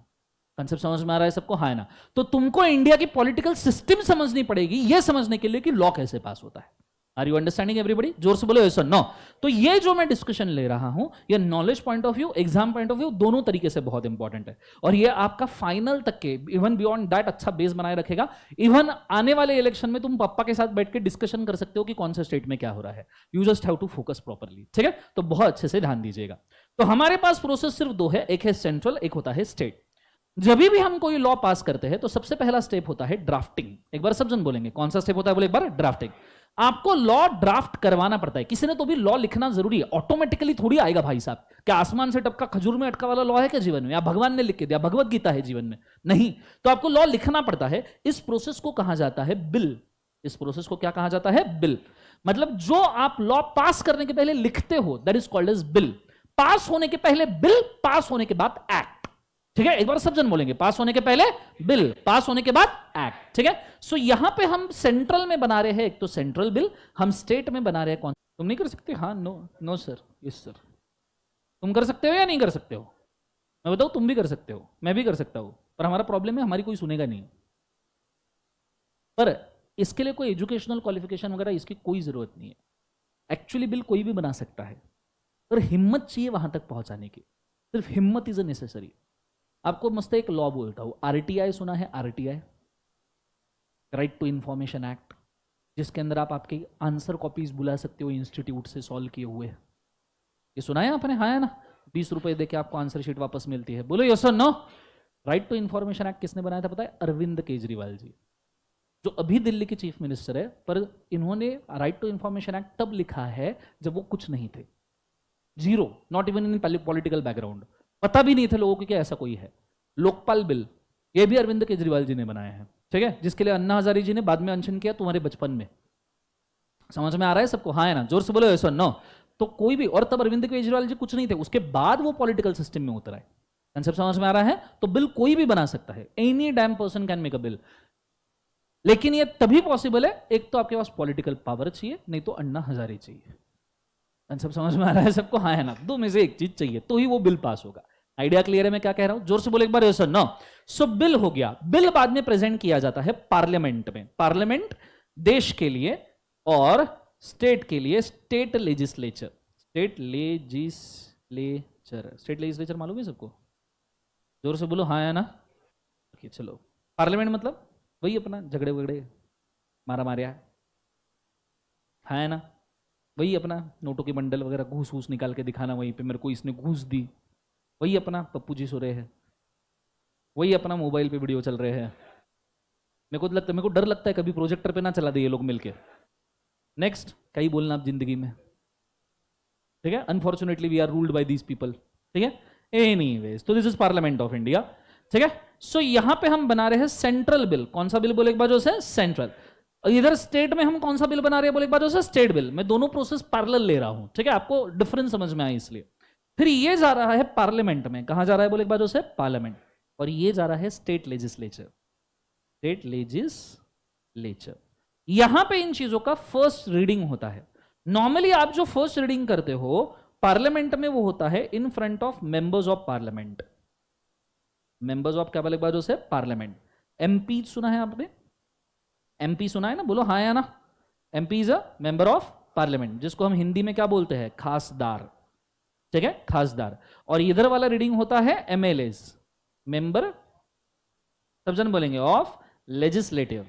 कंसेप्ट समझ में आ रहा है सबको? हाँ ना? तो तुमको इंडिया की पॉलिटिकल सिस्टम समझनी पड़ेगी यह समझने के लिए कि लॉ कैसे पास होता है। Are you understanding everybody? जोर से बोलो यस और नो। तो ये जो मैं डिस्कशन ले रहा हूं, ये knowledge point of view, exam point of view, दोनों तरीके से बहुत इंपॉर्टेंट है। और ये आपका फाइनल तक के, इवन बियॉन्ड दैट, अच्छा बेस बनाए रखेगा। इवन आने वाले इलेक्शन में तुम पापा के साथ बैठ के डिस्कशन कर सकते हो कि कौन से स्टेट में क्या हो रहा है। You just have to focus properly. ठीक है, तो बहुत अच्छे से ध्यान दीजिएगा। तो हमारे पास प्रोसेस सिर्फ 2 है, एक है सेंट्रल, एक होता है स्टेट। जब भी हम कोई लॉ पास करते हैं तो सबसे पहला स्टेप होता है ड्राफ्टिंग। एक बार सब जन बोलेंगे कौन सा स्टेप होता है बोले एक बार? ड्राफ्टिंग। आपको लॉ ड्राफ्ट करवाना पड़ता है। किसी ने तो भी लॉ लिखना जरूरी है, ऑटोमेटिकली थोड़ी आएगा भाई साहब। क्या आसमान से टपका खजूर में अटका वाला लॉ है क्या जीवन में, या भगवान ने लिख के दिया, भगवत गीता है जीवन में? नहीं। तो आपको लॉ लिखना पड़ता है। इस प्रोसेस को कहा जाता है बिल। इस प्रोसेस को क्या कहा जाता है? बिल। मतलब जो आप लॉ पास करने के पहले लिखते हो that is called as bill. Pass होने के पहले बिल, पास होने के बाद एक्ट। ठीक है, एक बार सब जन बोलेंगे, पास होने के पहले बिल, पास होने के बाद एक्ट। ठीक है, सो यहां पे हम सेंट्रल में बना रहे हैं एक तो सेंट्रल बिल, हम स्टेट में बना रहे हैं कौन? तुम नहीं कर सकते? हाँ, no, no sir, yes sir. तुम कर सकते हो या नहीं कर सकते हो? मैं बताऊं, तुम भी कर सकते हो, मैं भी कर सकता हूं, पर हमारा प्रॉब्लम है हमारी कोई सुनेगा नहीं। पर इसके लिए कोई एजुकेशनल क्वालिफिकेशन वगैरह इसकी कोई जरूरत नहीं है। एक्चुअली बिल कोई भी बना सकता है, पर हिम्मत चाहिए वहां तक पहुंचाने की। सिर्फ हिम्मत इज नेसेसरी। आपको मस्त एक लॉ बोलता हूं, आरटीआई सुना है? RTI, right to information act, जिसके अंदर आप आपके आंसर कॉपीज बुला सकते हो इंस्टीट्यूट से सॉल्व किए हुए। ये सुना है आपने? हाँ है ना? 20 रुपए देके आपको आंसर शीट वापस मिलती है। बोलो यस और no. Right to information act किसने बनाया था पता है? अरविंद केजरीवाल जी, जो अभी दिल्ली के चीफ मिनिस्टर है। पर इन्होंने राइट टू इंफॉर्मेशन एक्ट तब लिखा है जब वो कुछ नहीं थे, zero, not even in political background, पता भी नहीं था लोगों को कि ऐसा कोई है। लोकपाल बिल, ये भी अरविंद केजरीवाल जी ने बनाया है। ठीक है, जिसके लिए अन्ना हजारे जी ने बाद में अनशन किया तुम्हारे बचपन में। समझ में आ रहा है सबको? हाँ है ना? जोर से बोलो यस और नो। तो कोई भी, और तब अरविंद केजरीवाल जी कुछ नहीं थे, उसके बाद वो पॉलिटिकल सिस्टम में उतर आए। कंसेप्ट समझ में आ रहा है? तो बिल कोई भी बना सकता है, any damn person can make a bill. लेकिन ये तभी पॉसिबल है, एक तो आपके पास पॉलिटिकल पावर चाहिए, नहीं तो अन्ना हजारे चाहिए। कंसेप्ट समझ में आ रहा है सबको? हाँ है ना? 2 में से एक चीज चाहिए तो ही वो बिल पास होगा। आइडिया क्लियर है मैं क्या कह रहा हूं? जोर से बोले एक बार, यस और नो। सो बिल हो गया, बिल बाद में प्रेजेंट किया जाता है पार्लियामेंट में। पार्लियामेंट देश के लिए और स्टेट के लिए state legislature, state legislature, state legislature मालूम है सबको? जोर से बोलो हाँ या ना। okay, चलो पार्लियामेंट मतलब वही अपना झगड़े वगड़े मारा मारिया, हाँ है ना, वही अपना नोटों के बंडल वगैरह घूस घूस निकाल के दिखाना, वहीं पे मेरे को इसने घूस दी, वही अपना पप्पू जी सो रहे हैं, वही अपना मोबाइल पे वीडियो चल रहे हैं। मेरे को डर लगता है कभी प्रोजेक्टर पे ना चला दे ये लोग मिलके। नेक्स्ट, कहीं बोलना आप जिंदगी में, ठीक है? Unfortunately we are ruled by these people, ठीक है? एनीवेज, तो this is parliament of India, ठीक है? सो यहां पे हम बना रहे हैं सेंट्रल बिल। कौन सा बिल बोले एक बार जो से? सेंट्रल। इधर स्टेट में हम कौन सा बिल बना रहे हैं बोले एक बार जो से? State bill. मैं दोनों प्रोसेस पैरेलल ले रहा हूं, ठीक है? आपको डिफरेंस समझ में आए इसलिए। फिर ये जा रहा है पार्लियामेंट में, कहां जा रहा है बोले एक बार जो से? पार्लियामेंट। और ये जा रहा है स्टेट लेजिस्लेचर, स्टेट लेजिस्लेचर। यहां पे इन चीजों का फर्स्ट रीडिंग होता है। नॉर्मली आप जो फर्स्ट रीडिंग करते हो पार्लियामेंट में, वो होता है in front of members of parliament. Members of क्या बोले एक बार जो से? पार्लियामेंट। एमपी सुना है आपने? एमपी सुना है ना? बोलो हाँ या ना। MP is a member of parliament, जिसको हम हिंदी में क्या बोलते हैं? खासदार, ठीक है? खासदार। और इधर वाला रीडिंग होता है एमएलएज, मेंबर, सब जन बोलेंगे, ऑफ लेजिस्लेटिव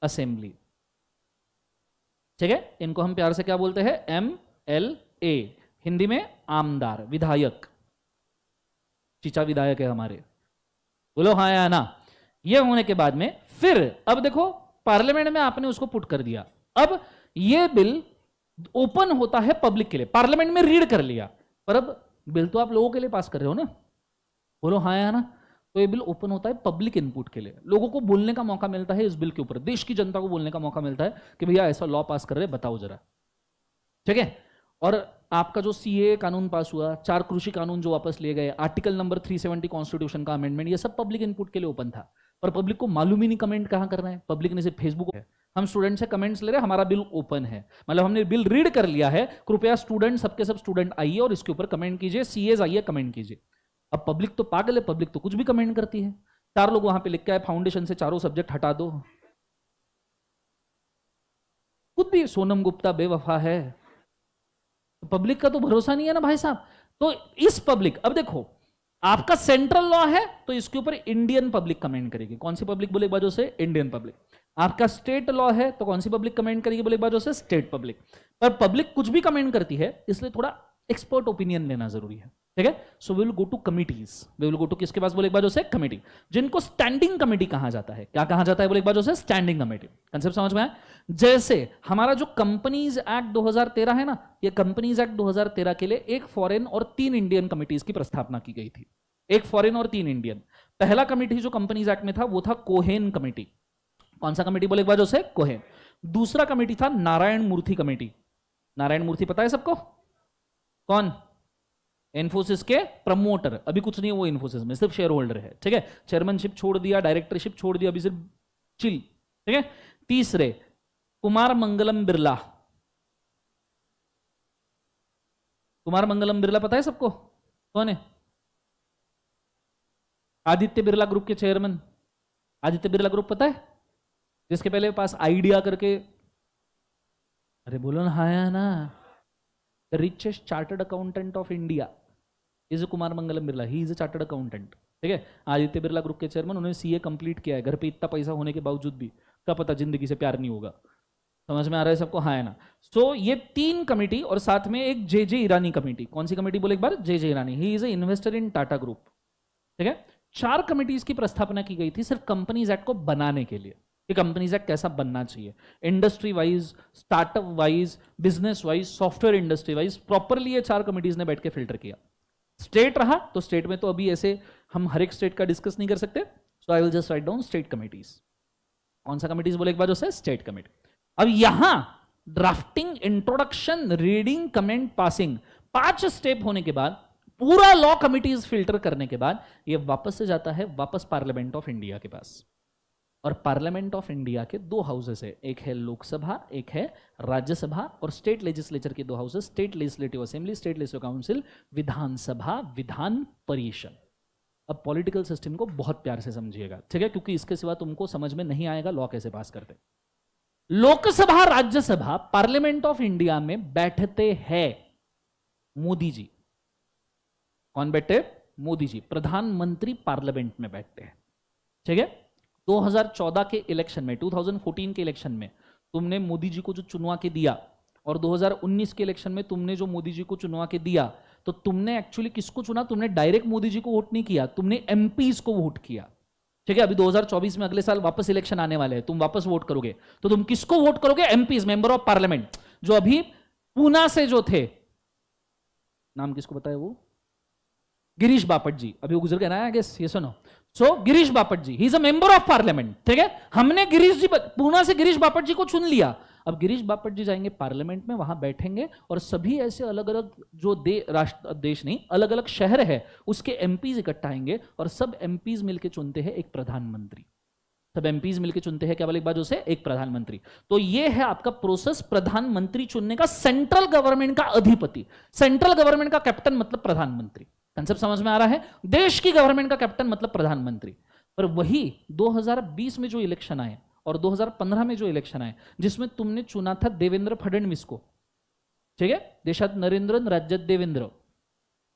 असेंबली, ठीक है? इनको हम प्यार से क्या बोलते हैं? एमएलए, हिंदी में आमदार, विधायक, चीचा विधायक है हमारे। बोलो हाँ या ना। ये होने के बाद में फिर अब देखो पार्लियामेंट में आपने उसको पुट कर दिया। अब ये बिल ओपन होता है पब्लिक के लिए। पार्लियामेंट में रीड कर लिया, पर अब बिल तो आप लोगों के लिए पास कर रहे हो ना। बोलो हाँ या ना। तो ये बिल ओपन होता है पब्लिक इनपुट के लिए। लोगों को बोलने का मौका मिलता है इस बिल के ऊपर, देश की जनता को बोलने का मौका मिलता है कि भैया ऐसा लॉ पास कर रहे बताओ जरा, ठीक है? और आपका जो सीए कानून पास हुआ, 4 कृषि कानून जो वापस लिए गए, आर्टिकल नंबर 370 कॉन्स्टिट्यूशन का अमेंडमेंट, ये सब पब्लिक इनपुट के लिए ओपन था। पर पब्लिक को मालूम ही नहीं कमेंट कहां करना है। पब्लिक ने सिर्फ फेसबुक है, हम स्टूडेंट से कमेंट्स ले रहे हैं, हमारा बिल ओपन है, मतलब हमने बिल रीड कर लिया है। कृपया स्टूडेंट, सबके सब स्टूडेंट आइए और इसके ऊपर कमेंट कीजिए, सीएज आइए कमेंट कीजिए। अब पब्लिक तो पागल है, पब्लिक तो कुछ भी कमेंट करती है। 4 लोग वहां पे लिख के आए फाउंडेशन से 4 सब्जेक्ट हटा दो। खुद भी सोनम गुप्ता बेवफा है, तो पब्लिक का तो भरोसा नहीं है ना भाई साहब। तो इस पब्लिक, अब देखो आपका सेंट्रल लॉ है तो इसके ऊपर इंडियन पब्लिक कमेंट करेगी। कौन सी पब्लिक बोले एक बाजू से? Indian public. आपका स्टेट लॉ है तो कौन सी पब्लिक कमेंट करेगी बोले एक बाजू से? State public. पर पब्लिक कुछ भी कमेंट करती है, इसलिए थोड़ा एक्सपर्ट ओपिनियन लेना जरूरी है, ठीक है? So we will go to committees. We will go to किसके पास बोले एक बाजू से? कमिटी, जिनको स्टैंडिंग कमेटी कहा जाता है। क्या कहा जाता है बोले एक बाजू से? Standing committee. कंसेप्ट समझ में आया? जैसे हमारा जो कंपनीज एक्ट 2013 है ना, ये कंपनीज एक्ट 2013 के लिए 1 फॉरेन और 3 इंडियन कमिटीज की प्रस्थापना की गई थी। 1 फॉरेन और 3 इंडियन। पहला कमेटी जो कंपनीज एक्ट में था वो था कोहेन कमेटी। कौन सा कमेटी बोले एक बाजू से? कोहेन। दूसरा कमेटी था नारायण मूर्ति कमेटी। नारायण मूर्ति पता है सबको? कौन? इन्फोसिस के प्रमोटर, अभी कुछ नहीं है वो इन्फोसिस में, सिर्फ शेयर होल्डर है, ठीक है? चेयरमैनशिप छोड़ दिया, डायरेक्टरशिप छोड़ दिया, अभी सिर्फ चिल, ठीक है? तीसरे कुमार मंगलम बिरला। कुमार मंगलम बिरला पता है सबको? कौन है? आदित्य बिरला ग्रुप के चेयरमैन। आदित्य बिरला ग्रुप पता है? जिसके पहले पास आइडिया करके, अरे बोलो ना हाँ या ना। The richest chartered accountant of India is Kumar Mangalam Birla, he is a chartered accountant, ठीक है? आदित्य बिरला ग्रुप के चेयरमैन, उन्होंने सीए कंप्लीट किया है। घर पे इतना पैसा होने के बावजूद भी, क्या पता जिंदगी से प्यार नहीं होगा। समझ में आ रहा है सबको? हाँ है ना? सो ये 3 कमेटी और साथ में एक जे ईरानी कमेटी। कौन सी कमेटी बोले एक बार? J Irani. He is a investor in Tata group, ठीक है? 4 कमेटीज की प्रस्थापना की गई थी सिर्फ कंपनीज एक्ट को बनाने के लिए कि कंपनीज एक्ट कैसा बनना चाहिए, industry wise, startup wise, business wise, software industry wise. Properly ये 4 कमेटीज ने बैठ के फिल्टर किया। स्टेट रहा तो स्टेट में तो अभी ऐसे हम हर एक स्टेट का डिस्कस नहीं कर सकते, so I will just write down state committees. कौन सा कमेटीज बोले एक बार? जो स्टेट कमेटी। अब यहां drafting, introduction, reading, comment, passing, 5 step होने के बाद, पूरा लॉ कमिटीज फिल्टर करने के बाद ये वापस से जाता है वापस पार्लियामेंट ऑफ इंडिया के पास। और पार्लियामेंट ऑफ इंडिया के दो हाउसेस है, एक है लोकसभा, एक है राज्यसभा, और स्टेट लेजिस्लेचर के दो houses, state legislative assembly, state legislative council, Vidhansabha, Vidhan Parishad. अब पॉलिटिकल सिस्टम को बहुत प्यार से समझिएगा, ठीक है, क्योंकि इसके सिवा तुमको समझ में नहीं आएगा लॉ कैसे पास करते। Lok Sabha Rajya Sabha parliament of India में बैठते हैं मोदी जी। कौन बैठते? मोदी जी। प्रधानमंत्री पार्लियामेंट में बैठते हैं, ठीक है। 2014 के इलेक्शन में, 2014 के इलेक्शन में तुमने मोदी जी को जो चुनवा के दिया, और 2019 के इलेक्शन में तुमने जो मोदी जी को चुनवा के दिया, तो तुमने एक्चुअली किसको चुना? तुमने डायरेक्ट मोदी जी को वोट नहीं किया, तुमने एमपीज को वोट किया, ठीक है। अभी 2024 में अगले साल वापस इलेक्शन आने वाले हैं, तुम वापस वोट करोगे, तो तुम किसको वोट करोगे? एमपीज, मेंबर ऑफ पार्लियामेंट, जो अभी पूना से जो थे, नाम किसको बताया वो? गिरीश बापट जी, अभी वो गुजर गए ना, आई गेस, ये सुनो। So Girish Bapat ji, he is a member of parliament, ठीक है। हमने गिरीश जी, पूना से गिरीश बापट जी को चुन लिया। अब गिरीश बापट जी जाएंगे पार्लियामेंट में, वहां बैठेंगे, और सभी ऐसे अलग अलग जो देश नहीं, अलग अलग शहर है, उसके एमपीज इकट्ठा आएंगे, और सब एमपीज मिलकर चुनते हैं एक प्रधानमंत्री। सब एमपीज मिलकर चुनते हैं क्या वाले, एक बार उसे एक प्रधानमंत्री। तो ये है आपका प्रोसेस प्रधानमंत्री चुनने का। सेंट्रल गवर्नमेंट का अधिपति, सेंट्रल गवर्नमेंट का कैप्टन मतलब प्रधानमंत्री। कंसेप्ट समझ में आ रहा है? देश की गवर्नमेंट का कैप्टन मतलब प्रधानमंत्री। पर वही 2020 में जो इलेक्शन आए और 2015 में जो इलेक्शन आए, जिसमें तुमने चुना था देवेंद्र फडणवीस को, ठीक है, देशात नरेंद्र राज्यात देवेंद्र,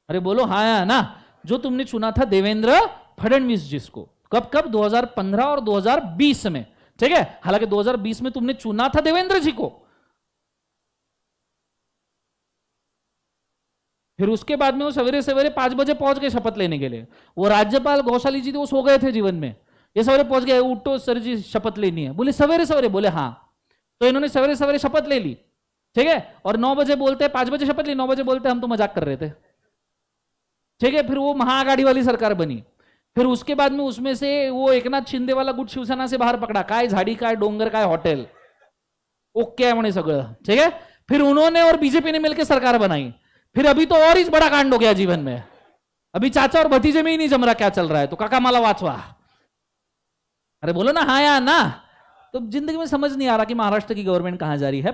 अरे बोलो हाँ या ना, जो तुमने चुना था देवेंद्र फडणवीस जिसको, कब कब? 2015 और 2020 में, ठीक है। हालांकि 2020 में तुमने चुना था देवेंद्र जी को, फिर उसके बाद में वो सवेरे सवेरे 5 बजे पहुंच गए शपथ लेने के लिए। वो राज्यपाल घोषाली जी थे, वो सो गए थे जीवन में, ये सवेरे पहुंच गए, उठो सर जी शपथ लेनी है, बोले सवेरे सवेरे, बोले हाँ। तो इन्होंने सवेरे सवेरे शपथ ले ली, ठीक है, और 9 बजे बोलते, 5 बजे शपथ ली, 9 बजे बोलते हम तो मजाक कर रहे थे, ठीक है। फिर वो महाआघाड़ी वाली सरकार बनी। फिर उसके बाद में उसमें से वो एकनाथ शिंदे वाला गुट शिवसेना से बाहर पकड़ा, काय झाड़ी, काय डोंगर, काय हॉटेल, ओके है म्हणे सगळं, ठीक है। फिर उन्होंने और बीजेपी ने मिलकर सरकार बनाई। फिर अभी तो और ही बड़ा कांड हो गया जीवन में, अभी चाचा और भतीजे में ही नहीं जम रहा क्या चल रहा है, तो काका माला वाचवा, अरे बोलो ना हाँ या ना। तो जिंदगी में समझ नहीं आ रहा कि महाराष्ट्र की गवर्नमेंट कहां जा रही है।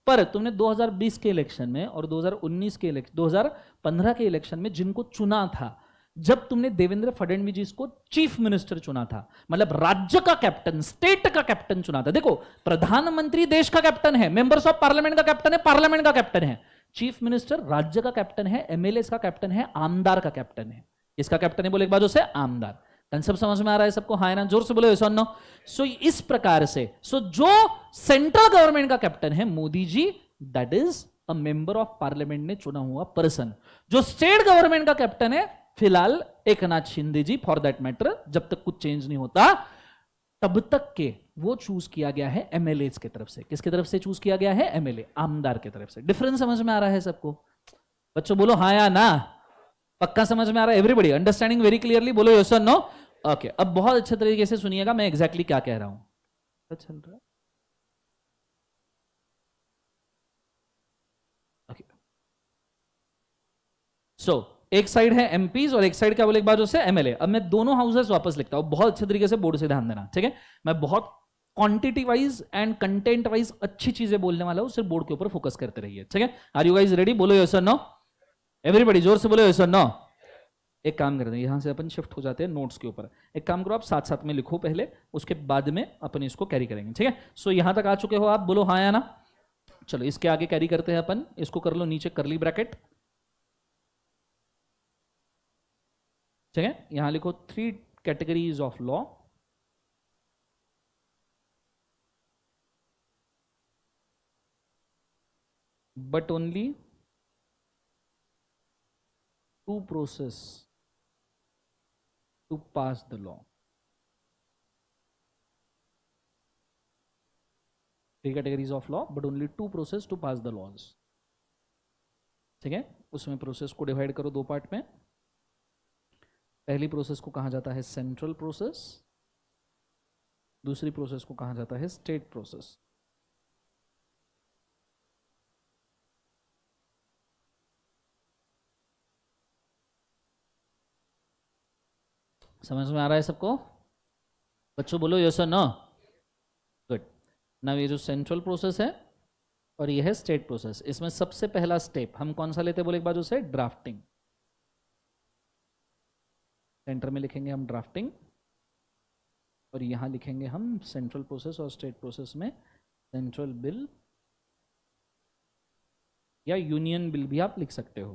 पर तुमने 2020 के इलेक्शन में और 2019 के इलेक्शन, 2015 के इलेक्शन में जिनको चुना था, जब तुमने देवेंद्र फडणवीस जी को चीफ मिनिस्टर चुना था, मतलब राज्य का कैप्टन, स्टेट का कैप्टन चुना था। देखो, प्रधानमंत्री देश का कैप्टन है, मेंबर्स ऑफ पार्लियामेंट का कैप्टन है, पार्लियामेंट का कैप्टन है, चीफ मिनिस्टर राज्य का कैप्टन है, एमएलए का कैप्टन है, आमदार का कैप्टन है। इसका कैप्टन है बोले एक बाजू से आमदार। कंसेप्ट समझ में आ रहा है सबको? हाँ ना, जोर से बोले सो नो। सो इस प्रकार से, सो जो सेंट्रल गवर्नमेंट का कैप्टन है Modi ji, that is a member of parliament ने चुना हुआ पर्सन। जो स्टेट गवर्नमेंट का कैप्टन है फिलहाल एकनाथ शिंदे जी, फॉर दैट मैटर, जब तक कुछ चेंज नहीं होता तब तक के वो चूज किया गया है एमएलए की तरफ से। किसकी तरफ से चूज किया गया है? एमएलए, आमदार की तरफ से। डिफरेंस समझ में आ रहा है सबको? बच्चों बोलो हाँ या ना, पक्का समझ में आ रहा है? एवरीबॉडी अंडरस्टैंडिंग वेरी क्लियरली, बोलो यस और नो। ओके, अब बहुत अच्छे तरीके से सुनिएगा मैं एग्जैक्टली क्या कह रहा हूं। चल रहा है ओके। सो एक साइड है एमपीज और एक साइड क्या बोले एक बाजू से एमएलए। अब मैं दोनों हाउसेस वापस लिखता हूं, बहुत अच्छे तरीके से बोर्ड से ध्यान देना, ठीक है। मैं बहुत quantity wise and content wise अच्छी चीजें बोलने वाला हूं, सिर्फ बोर्ड के ऊपर फोकस करते रहिए, ठीक है। Are you guys ready? बोलो यस और नो, एवरीबॉडी जोर से बोलो यस और नो। एक काम करते हैं, यहां से अपन शिफ्ट हो जाते हैं नोट्स के ऊपर। एक काम करो, आप साथ साथ में लिखो पहले, उसके बाद में अपन इसको कैरी करेंगे, ठीक है। सो यहां तक आ चुके हो आप? बोलो हाँ या ना। चलो इसके आगे कैरी करते हैं अपन, इसको कर लो नीचे करली ब्रैकेट, ठीक है। यहां लिखो 3 categories of law, but only 2 process to pass the law। 3 categories of law but only 2 process to pass the laws, ठीक है। उसमें प्रोसेस को डिवाइड करो 2 पार्ट में। पहली प्रोसेस को कहा जाता है सेंट्रल प्रोसेस, दूसरी प्रोसेस को कहा जाता है स्टेट प्रोसेस। समझ में आ रहा है सबको? बच्चों बोलो यस और नो। गुड। नाउ ये जो सेंट्रल प्रोसेस है और ये है स्टेट प्रोसेस, इसमें सबसे पहला स्टेप हम कौन सा लेते हैं बोले एक बार उसे, ड्राफ्टिंग। सेंटर में लिखेंगे हम ड्राफ्टिंग और यहां लिखेंगे हम सेंट्रल प्रोसेस और स्टेट प्रोसेस में सेंट्रल बिल या यूनियन बिल भी आप लिख सकते हो,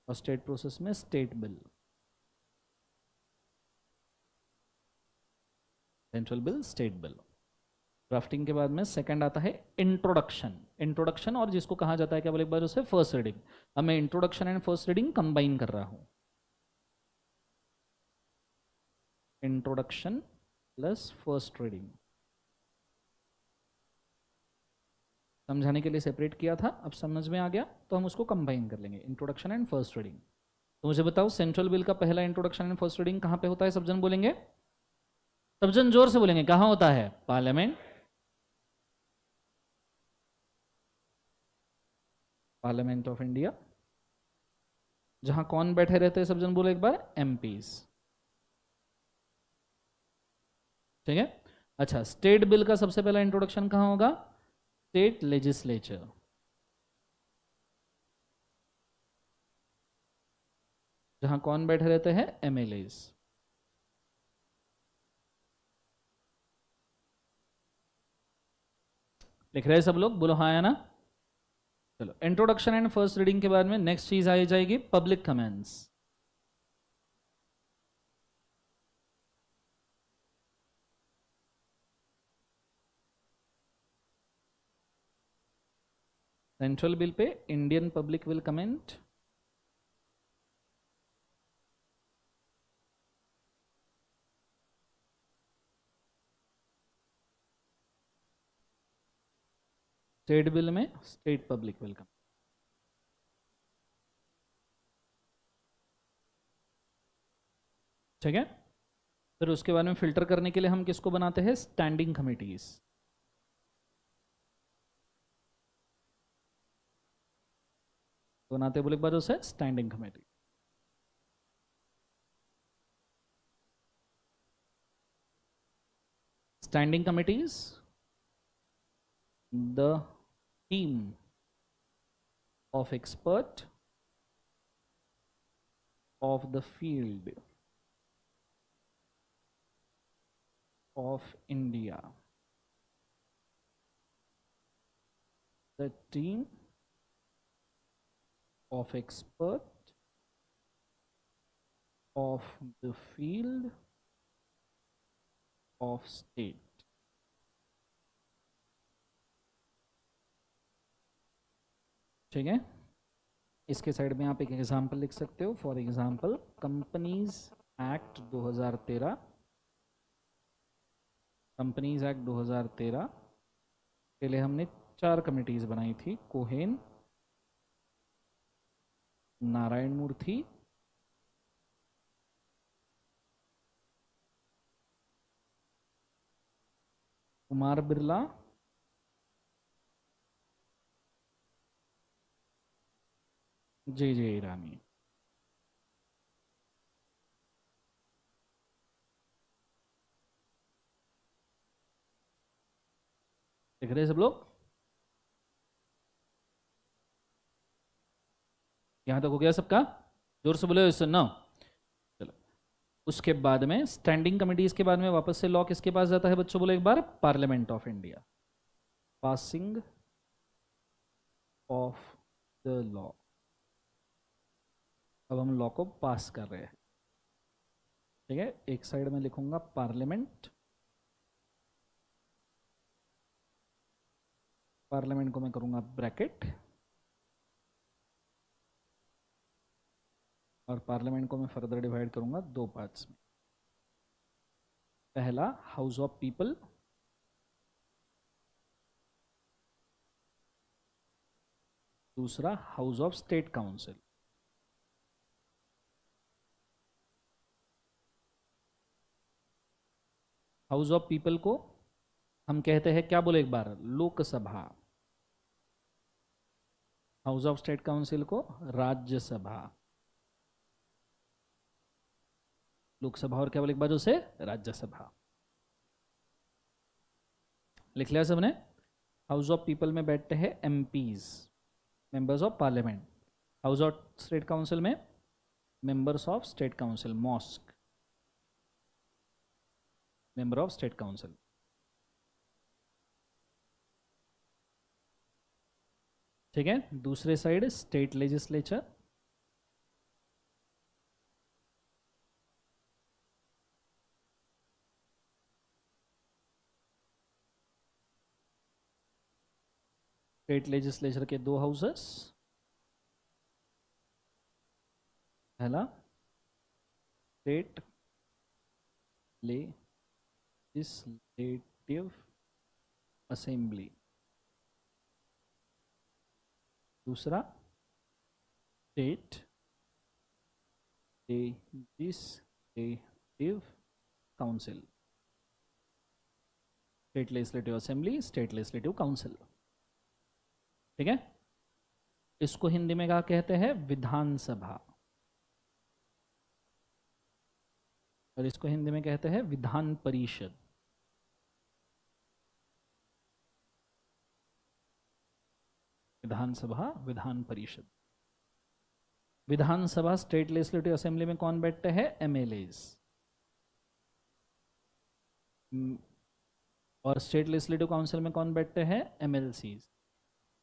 और स्टेट प्रोसेस में state bill, central bill state bill. Drafting के बाद में सेकंड आता है इंट्रोडक्शन। इंट्रोडक्शन और जिसको कहा जाता है क्या बोले एक बार उसे, फर्स्ट रीडिंग। अब मैं introduction and first reading combine कर रहा हूं। इंट्रोडक्शन प्लस फर्स्ट रीडिंग समझाने के लिए सेपरेट किया था, अब समझ में आ गया तो हम उसको कंबाइन कर लेंगे, इंट्रोडक्शन एंड फर्स्ट रीडिंग। तो मुझे बताओ सेंट्रल बिल का पहला इंट्रोडक्शन एंड फर्स्ट रीडिंग कहां पे होता है, सब जन बोलेंगे, सब जन जोर से बोलेंगे, कहां होता है, पार्लियामेंट। Parliament of India. जहां कौन बैठे रहते हैं, सब जन बोले एक बार, एमपीज। ठीक है। अच्छा, स्टेट बिल का सबसे पहला इंट्रोडक्शन कहां होगा, स्टेट लेजिस्लेचर। जहां कौन बैठे रहते हैं, एमएलएज। लिख रहे हैं सब लोग, बोलो हाँ या ना। चलो, इंट्रोडक्शन एंड फर्स्ट रीडिंग के बाद में नेक्स्ट चीज आ जाएगी public comments. Central bill pay Indian public will comment, state bill में स्टेट पब्लिक विल कमेंट। ठीक है। फिर उसके बाद में फिल्टर करने के लिए हम किसको बनाते हैं, स्टैंडिंग कमिटीज। बनाते बोले एक बार उसे, standing committee. Standing committees, the team of expert of the field of India, the team of expert of the field of state। ठीक है। इसके साइड में आप एक एग्जाम्पल लिख सकते हो, for example companies act 2013। Companies act 2013 के लिए हमने 4 कमिटीज बनाई थी, कोहेन, नारायण मूर्ति, कुमार बिरला, जे जे ईरानी। देख रहे हैं सब लोग, यहां तक हो गया सबका, जोर से बोले सुनना। चलो, उसके बाद में स्टैंडिंग कमिटीज के बाद में वापस से लॉ किसके पास जाता है बच्चों, बोले एक बार, parliament of India. Passing of the law. अब हम लॉ को पास कर रहे हैं। ठीक है, एक साइड में लिखूंगा पार्लियामेंट, पार्लियामेंट को मैं करूंगा ब्रैकेट, और पार्लियामेंट को मैं फर्दर डिवाइड करूंगा 2 पार्ट्स में। पहला हाउस ऑफ पीपल, दूसरा house of state council. House of people को हम कहते हैं क्या बोले एक बार, Lok Sabha. House of state council को राज्यसभा। लोकसभा और क्या बोले एक बार उसे, राज्यसभा। लिख लिया सबने? हाउस ऑफ पीपल में बैठते हैं MPs, members of parliament. House of state council में मेंबर्स ऑफ स्टेट काउंसिल, मॉस्क मेंबर ऑफ स्टेट काउंसिल। ठीक है, दूसरे side state legislature, state legislature के दो हाउसेस, पहला स्टेट लेजिस्लेटिव असेंबली, दूसरा state legislative council, state legislative assembly, state legislative council. ठीक है, इसको हिंदी में क्या कहते हैं? विधानसभा, और इसको हिंदी में कहते हैं विधान परिषद। विधानसभा, विधान परिषद। विधानसभा स्टेट लेजिस्लेटिव असेंबली में कौन बैठते हैं? एमएलएज। और स्टेट लेजिस्लेटिव काउंसिल में कौन बैठते हैं? MLCs,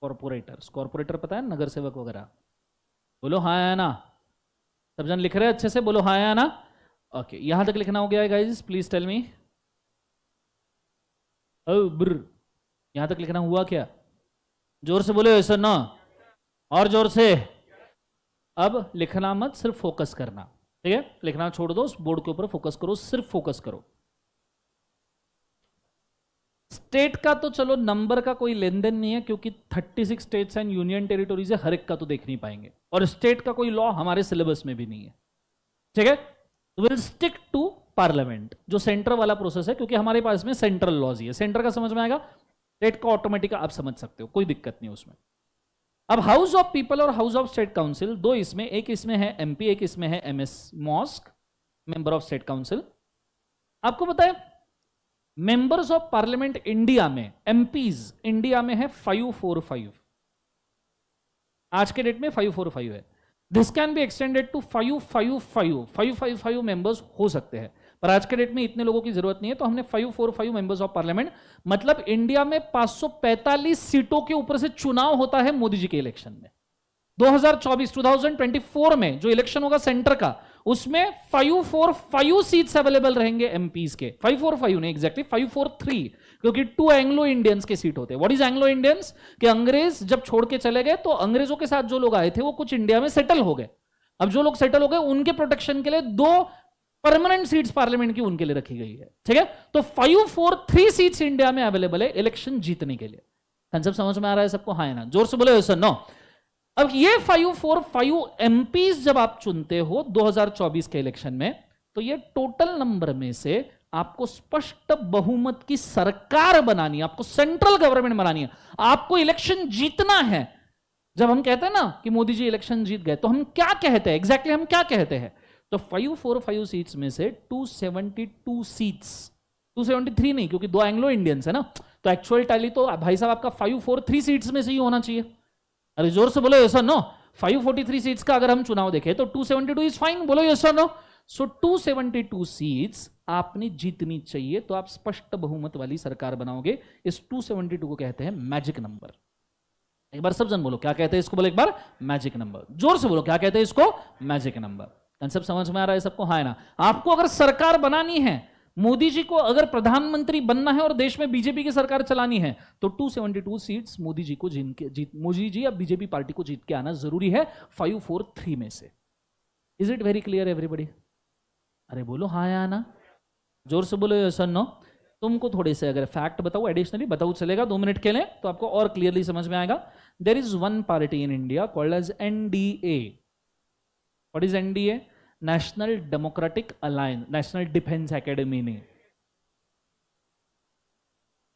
corporators. कॉर्पोरेटर पता है, नगर सेवक वगैरह। बोलो हाँ या ना? सब जन लिख रहे हैं अच्छे से? बोलो हाँ या ना? ओके, यहां तक लिखना हो गया है गाइस, प्लीज टेल मी। यहां तक लिखना हुआ क्या? जोर से बोलो यस और नो, और जोर से। अब लिखना मत, सिर्फ फोकस करना। ठीक है, लिखना छोड़ दो, बोर्ड के ऊपर फोकस करो, सिर्फ फोकस करो। स्टेट का तो चलो नंबर का कोई लेन देन नहीं है, क्योंकि 36 स्टेट्स एंड यूनियन टेरिटोरीज है, हर एक का तो देख नहीं पाएंगे, और स्टेट का कोई लॉ हमारे सिलेबस में भी नहीं है। ठीक है, विल स्टिक टू पार्लियामेंट, जो सेंटर वाला प्रोसेस है, क्योंकि हमारे पास में सेंट्रल लॉज ही है। सेंटर का समझ में आएगा, स्टेट का ऑटोमेटिक आप समझ सकते हो, कोई दिक्कत नहीं उसमें। अब हाउस ऑफ पीपल और हाउस ऑफ स्टेट काउंसिल दो इसमें, एक इसमें है एमपी, एक इसमें है एमएस मॉस्क, मेंबर ऑफ स्टेट काउंसिल। आपको पता है मेंबर्स ऑफ पार्लियामेंट इंडिया में, एमपीज इंडिया में है 545, आज के डेट में 545 है। This can be extended to 555 members हो सकते हैं, पर आज के डेट में इतने लोगों की जरूरत नहीं है, तो हमने 545 मेंबर्स ऑफ पार्लियामेंट, मतलब इंडिया में 545 सीटों के ऊपर से चुनाव होता है मोदी जी के इलेक्शन में। 2024 में जो इलेक्शन होगा सेंटर का, उसमें 545 सीट्स अवेलेबल रहेंगे एमपीज के। 545 नहीं, एग्जैक्टली 543, क्योंकि 2 एंग्लो इंडियंस के सीट होते हैं। What is Anglo Indians? कि अंग्रेज जब छोड़ के चले गए, तो अंग्रेजों के साथ जो लोग आए थे वो कुछ इंडिया में सेटल हो गए। अब जो लोग सेटल हो गए, उनके प्रोटेक्शन के लिए 2 परमानेंट सीट्स पार्लियामेंट की उनके लिए रखी गई है। ठीक है, तो 543 सीट्स इंडिया में अवेलेबल है इलेक्शन जीतने के लिए। कंसेप्ट समझ में आ रहा है सबको? हाँ ना? जोर से बोलो यस और नो। अब ये 545 एमपीज जब आप चुनते हो 2024 के इलेक्शन में, तो ये टोटल नंबर में से आपको स्पष्ट बहुमत की सरकार बनानी है, आपको सेंट्रल गवर्नमेंट बनानी है, आपको इलेक्शन जीतना है। जब हम कहते हैं ना कि मोदी जी इलेक्शन जीत गए, तो हम क्या कहते हैं एग्जैक्टली? हम क्या कहते हैं? तो 545 सीट्स में से 272 सीट्स, 273 नहीं, क्योंकि 2 एंग्लो इंडियंस है ना, तो एक्चुअल टैली तो भाई साहब आपका 543 सीट्स में से ही होना चाहिए। अरे जोर से बोलो यस और नो। 543 सीट्स का अगर हम चुनाव देखें तो 272 इज फाइन, बोलो यस और नो। सो 272 सीट्स आपने जीतनी चाहिए, तो आप स्पष्ट बहुमत वाली सरकार बनाओगे। इस 272 को कहते हैं मैजिक नंबर। एक बार सब जन बोलो क्या कहते हैं इसको, बोलो एक बार मैजिक नंबर। जोर से बोलो क्या कहते हैं इसको, मैजिक नंबर। कंसेप्ट समझ में आ रहा है सबको? हाँ ना? आपको अगर सरकार बनानी है, मोदी जी को अगर प्रधानमंत्री बनना है और देश में बीजेपी की सरकार चलानी है, तो 272 सीट्स मोदी जी को मोदी जी या बीजेपी पार्टी को जीत के आना जरूरी है 543 में से। Is it very clear everybody? अरे बोलो हाँ या ना? जोर से बोलो यस और नो। तुमको थोड़े से अगर फैक्ट बताओ, एडिशनली बताओ, चलेगा 2 मिनट के लिए, तो आपको और क्लियरली समझ में आएगा। There is one party in India called as NDA. What is NDA? National democratic alliance, national defence academy ने,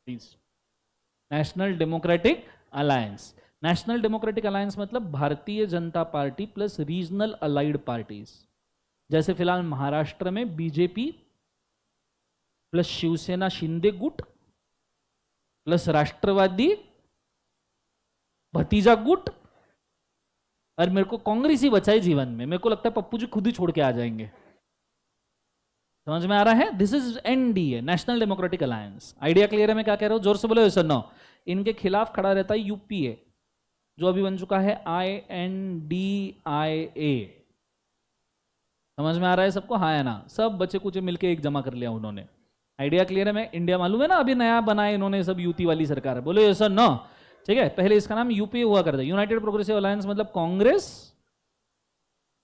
please, national democratic alliance. National democratic alliance मतलब Bharatiya Janata party plus regional allied parties. जैसे फिलहाल महाराष्ट्र में BJP plus Shiv Sena Shinde गुट, plus राष्ट्रवादी भतीजा गुट, और मेरे को कांग्रेस ही बचा है जीवन में। मेरे को लगता है पप्पू जी खुद ही छोड़ के आ जाएंगे। समझ में आ रहा है? This is NDA, national democratic alliance. Idea clear है मैं क्या कह रहा हूं? जोर से बोलो सर। नो, इनके खिलाफ खड़ा रहता है यूपीए, जो अभी बन चुका है INDIA। समझ में आ रहा है सबको? हाँ या ना? सब बच्चे कुछ मिलके एक जमा कर लिया उन्होंने। आइडिया क्लियर है? मैं इंडिया मालूम है ना, अभी नया बनाया इन्होंने, सब यूती वाली सरकार है। बोलो सर। नो, ठीक है। पहले इसका नाम यूपीए हुआ करता है, यूनाइटेड प्रोग्रेसिव अलायंस, मतलब Congress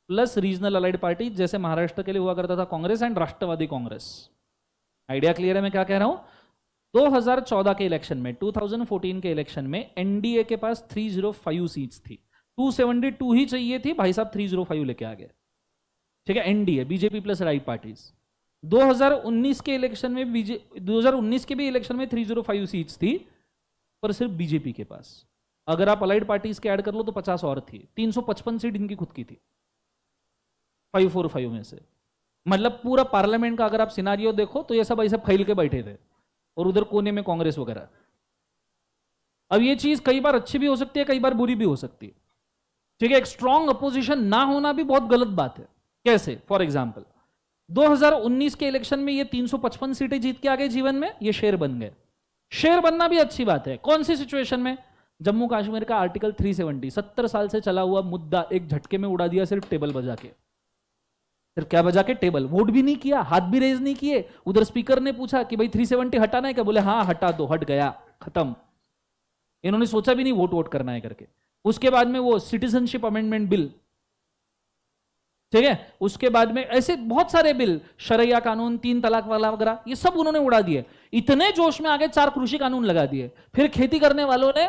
plus regional allied party. जैसे महाराष्ट्र के लिए हुआ करता था Congress and Rashtravadi Congress. Idea clear है मैं क्या कह रहा हूं? 2014 के इलेक्शन में, 2014 के इलेक्शन में एनडीए के पास 305 सीट्स थी। 272 ही चाहिए थी, भाई साहब 305 लेके आ गए। ठीक है, NDA, BJP plus right parties. 2019 के इलेक्शन में 2019 के भी इलेक्शन में 305 सीट्स थी, पर सिर्फ बीजेपी के पास। अगर आप अलाइड पार्टीज के ऐड कर लो तो 50 और थी। 355 सीट इनकी खुद की थी 545 में से। मतलब पूरा पार्लियामेंट का अगर आप सिनारियो देखो तो ये सब ऐसे फैल के बैठे थे, और उधर कोने में कांग्रेस वगैरह। अब ये चीज कई बार अच्छी भी हो सकती है, कई बार बुरी भी हो सकती है। ठीक है, एक स्ट्रॉन्ग अपोजिशन ना होना भी बहुत गलत बात है। कैसे? फॉर एग्जाम्पल 2019 के इलेक्शन में ये 355 सीटें जीत के आ गए जीवन में, ये शेर बन गए। शेर बनना भी अच्छी बात है। कौन सी सिचुएशन में? जम्मू कश्मीर का आर्टिकल 370, 70 साल से चला हुआ मुद्दा एक झटके में उड़ा दिया, सिर्फ टेबल बजा के। सिर्फ क्या बजा के? टेबल। वोट भी नहीं किया, हाथ भी रेज नहीं किए। उधर स्पीकर ने पूछा कि भाई 370 हटाना है क्या? बोले हाँ हटा दो, हट गया, खत्म। इन्होंने सोचा भी नहीं वोट करना है करके। उसके बाद में वो सिटीजनशिप अमेंडमेंट बिल, ठीक है, उसके बाद में ऐसे बहुत सारे बिल, शरिया कानून, 3 तलाक वाला वगैरह, ये सब उन्होंने उड़ा दिए। इतने जोश में आगे 4 कृषि कानून लगा दिए। फिर खेती करने वालों ने,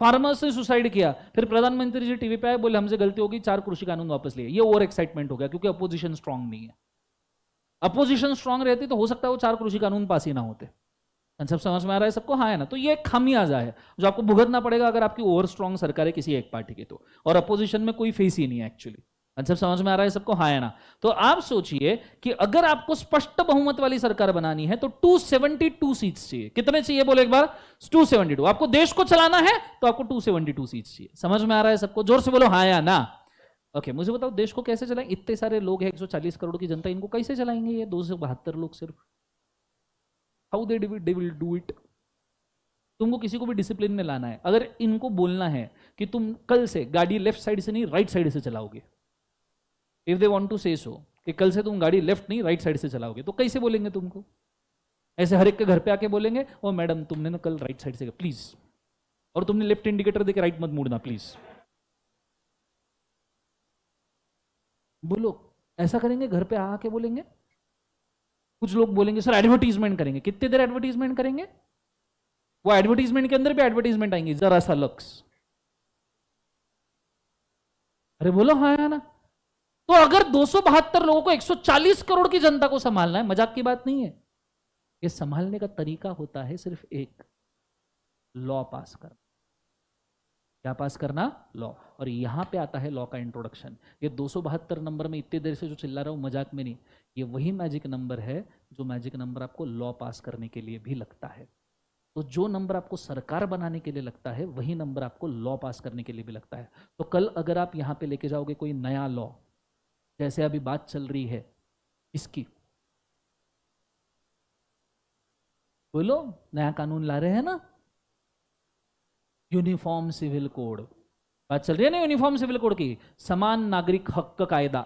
फार्मर्स ने सुसाइड किया। फिर प्रधानमंत्री जी टीवी पे आए, बोले हमसे गलती होगी, 4 कृषि कानून वापस लिए। ये ओवर एक्साइटमेंट हो गया, क्योंकि अपोजिशन स्ट्रांग नहीं है। अपोजिशन स्ट्रांग रहती तो हो सकता है वो 4 कृषि कानून पास ही ना होते। सब समझ में आ रहा है सबको? हाँ है ना? तो ये एक खामियाजा है जो आपको भुगतना पड़ेगा अगर आपकी ओवर स्ट्रांग सरकार है किसी एक पार्टी की तो, और अपोजिशन में कोई फेस ही नहीं है एक्चुअली। सब समझ में आ रहा है सबको? हाँ है ना? तो आप सोचिए कि अगर आपको स्पष्ट बहुमत वाली सरकार बनानी है तो 272 सीट्स चाहिए। कितने चाहिए बोले एक बार? 272। आपको देश को चलाना है तो आपको 272 सीट्स चाहिए। समझ में आ रहा है सबको? जोर से बोलो हाँ या ना। ओके, मुझे बताओ देश को कैसे चलाएंगे? इतने सारे लोग हैं, 140 करोड़ की जनता, इनको कैसे चलाएंगे ये 272 लोग सिर्फ? How they will do it? तुमको किसी को भी डिसिप्लिन में लाना है। अगर इनको बोलना है कि तुम कल से गाड़ी लेफ्ट साइड से नहीं राइट साइड से चलाओगे, इफ दे वांट टू से सो कि कल से तुम गाड़ी लेफ्ट नहीं राइट साइड से चलाओगे, तो कैसे बोलेंगे तुमको? ऐसे हर एक के घर पे आके बोलेंगे ओ मैडम तुमने ना कल राइट साइड से प्लीज, और तुमने लेफ्ट इंडिकेटर देके राइट मत मुड़ना प्लीज। बोलो, ऐसा करेंगे? घर पे आके बोलेंगे? कुछ लोग बोलेंगे सर एडवर्टीजमेंट करेंगे। कितने देर एडवर्टीजमेंट करेंगे? वो एडवर्टीजमेंट के अंदर भी एडवर्टीजमेंट आएंगी, जरा सा लक्स। अरे बोलो हाँ या ना? तो अगर 272 लोगों को 140 करोड़ की जनता को संभालना है, मजाक की बात नहीं है। ये संभालने का तरीका होता है सिर्फ एक, लॉ पास करना। क्या पास करना? लॉ। और यहां पे आता है लॉ का इंट्रोडक्शन। ये 272 नंबर में इतनी देर से जो चिल्ला रहा हूं मजाक में नहीं, ये वही मैजिक नंबर है जो मैजिक नंबर आपको लॉ पास करने के लिए भी लगता है। तो जो नंबर आपको सरकार बनाने के लिए लगता है वही नंबर आपको लॉ पास करने के लिए भी लगता है। तो कल अगर आप यहां पे लेके जाओगे कोई नया लॉ, जैसे अभी बात चल रही है इसकी, बोलो नया कानून ला रहे हैं ना, यूनिफॉर्म सिविल कोड, बात चल रही है ना यूनिफॉर्म सिविल कोड की, समान नागरिक हक कायदा,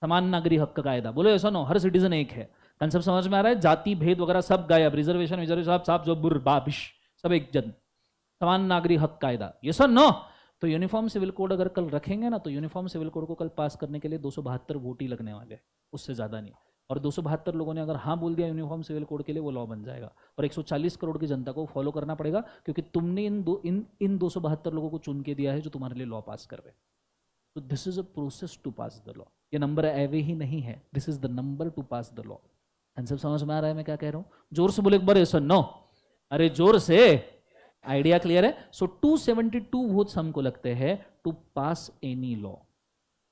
समान नागरिक हक कायदा। बोलो ऐसा नो, हर सिटीजन एक है। कंसेप्ट समझ में आ रहा है? जाति भेद वगैरह सब गायब, रिजर्वेशन सब जो बुर बाबिश सब एक जन, समान नागरिक हक कायदा, ये सर नो। तो यूनिफॉर्म सिविल कोड अगर कल रखेंगे ना, तो यूनिफॉर्म सिविल कोड को कल पास करने के लिए 272 वोट ही लगने वाले, उससे ज्यादा नहीं। और 272 लोगों ने अगर हाँ बोल दिया यूनिफॉर्म सिविल कोड के लिए, वो लॉ बन जाएगा। और 140 करोड़ की जनता को फॉलो करना पड़ेगा, क्योंकि तुमने इन 272 लोगों को चुन के दिया है जो तुम्हारे लिए लॉ पास कर रहे। तो this is a process to pass the law. ये नंबर एवे ही नहीं है, this is the number to pass the law. सब समझ में आ रहा है मैं क्या कह रहा हूं? जोर से बोले एक बार यस और नो। अरे जोर से। आइडिया क्लियर है? सो 272 वोट्स हमको लगते हैं to pass any law.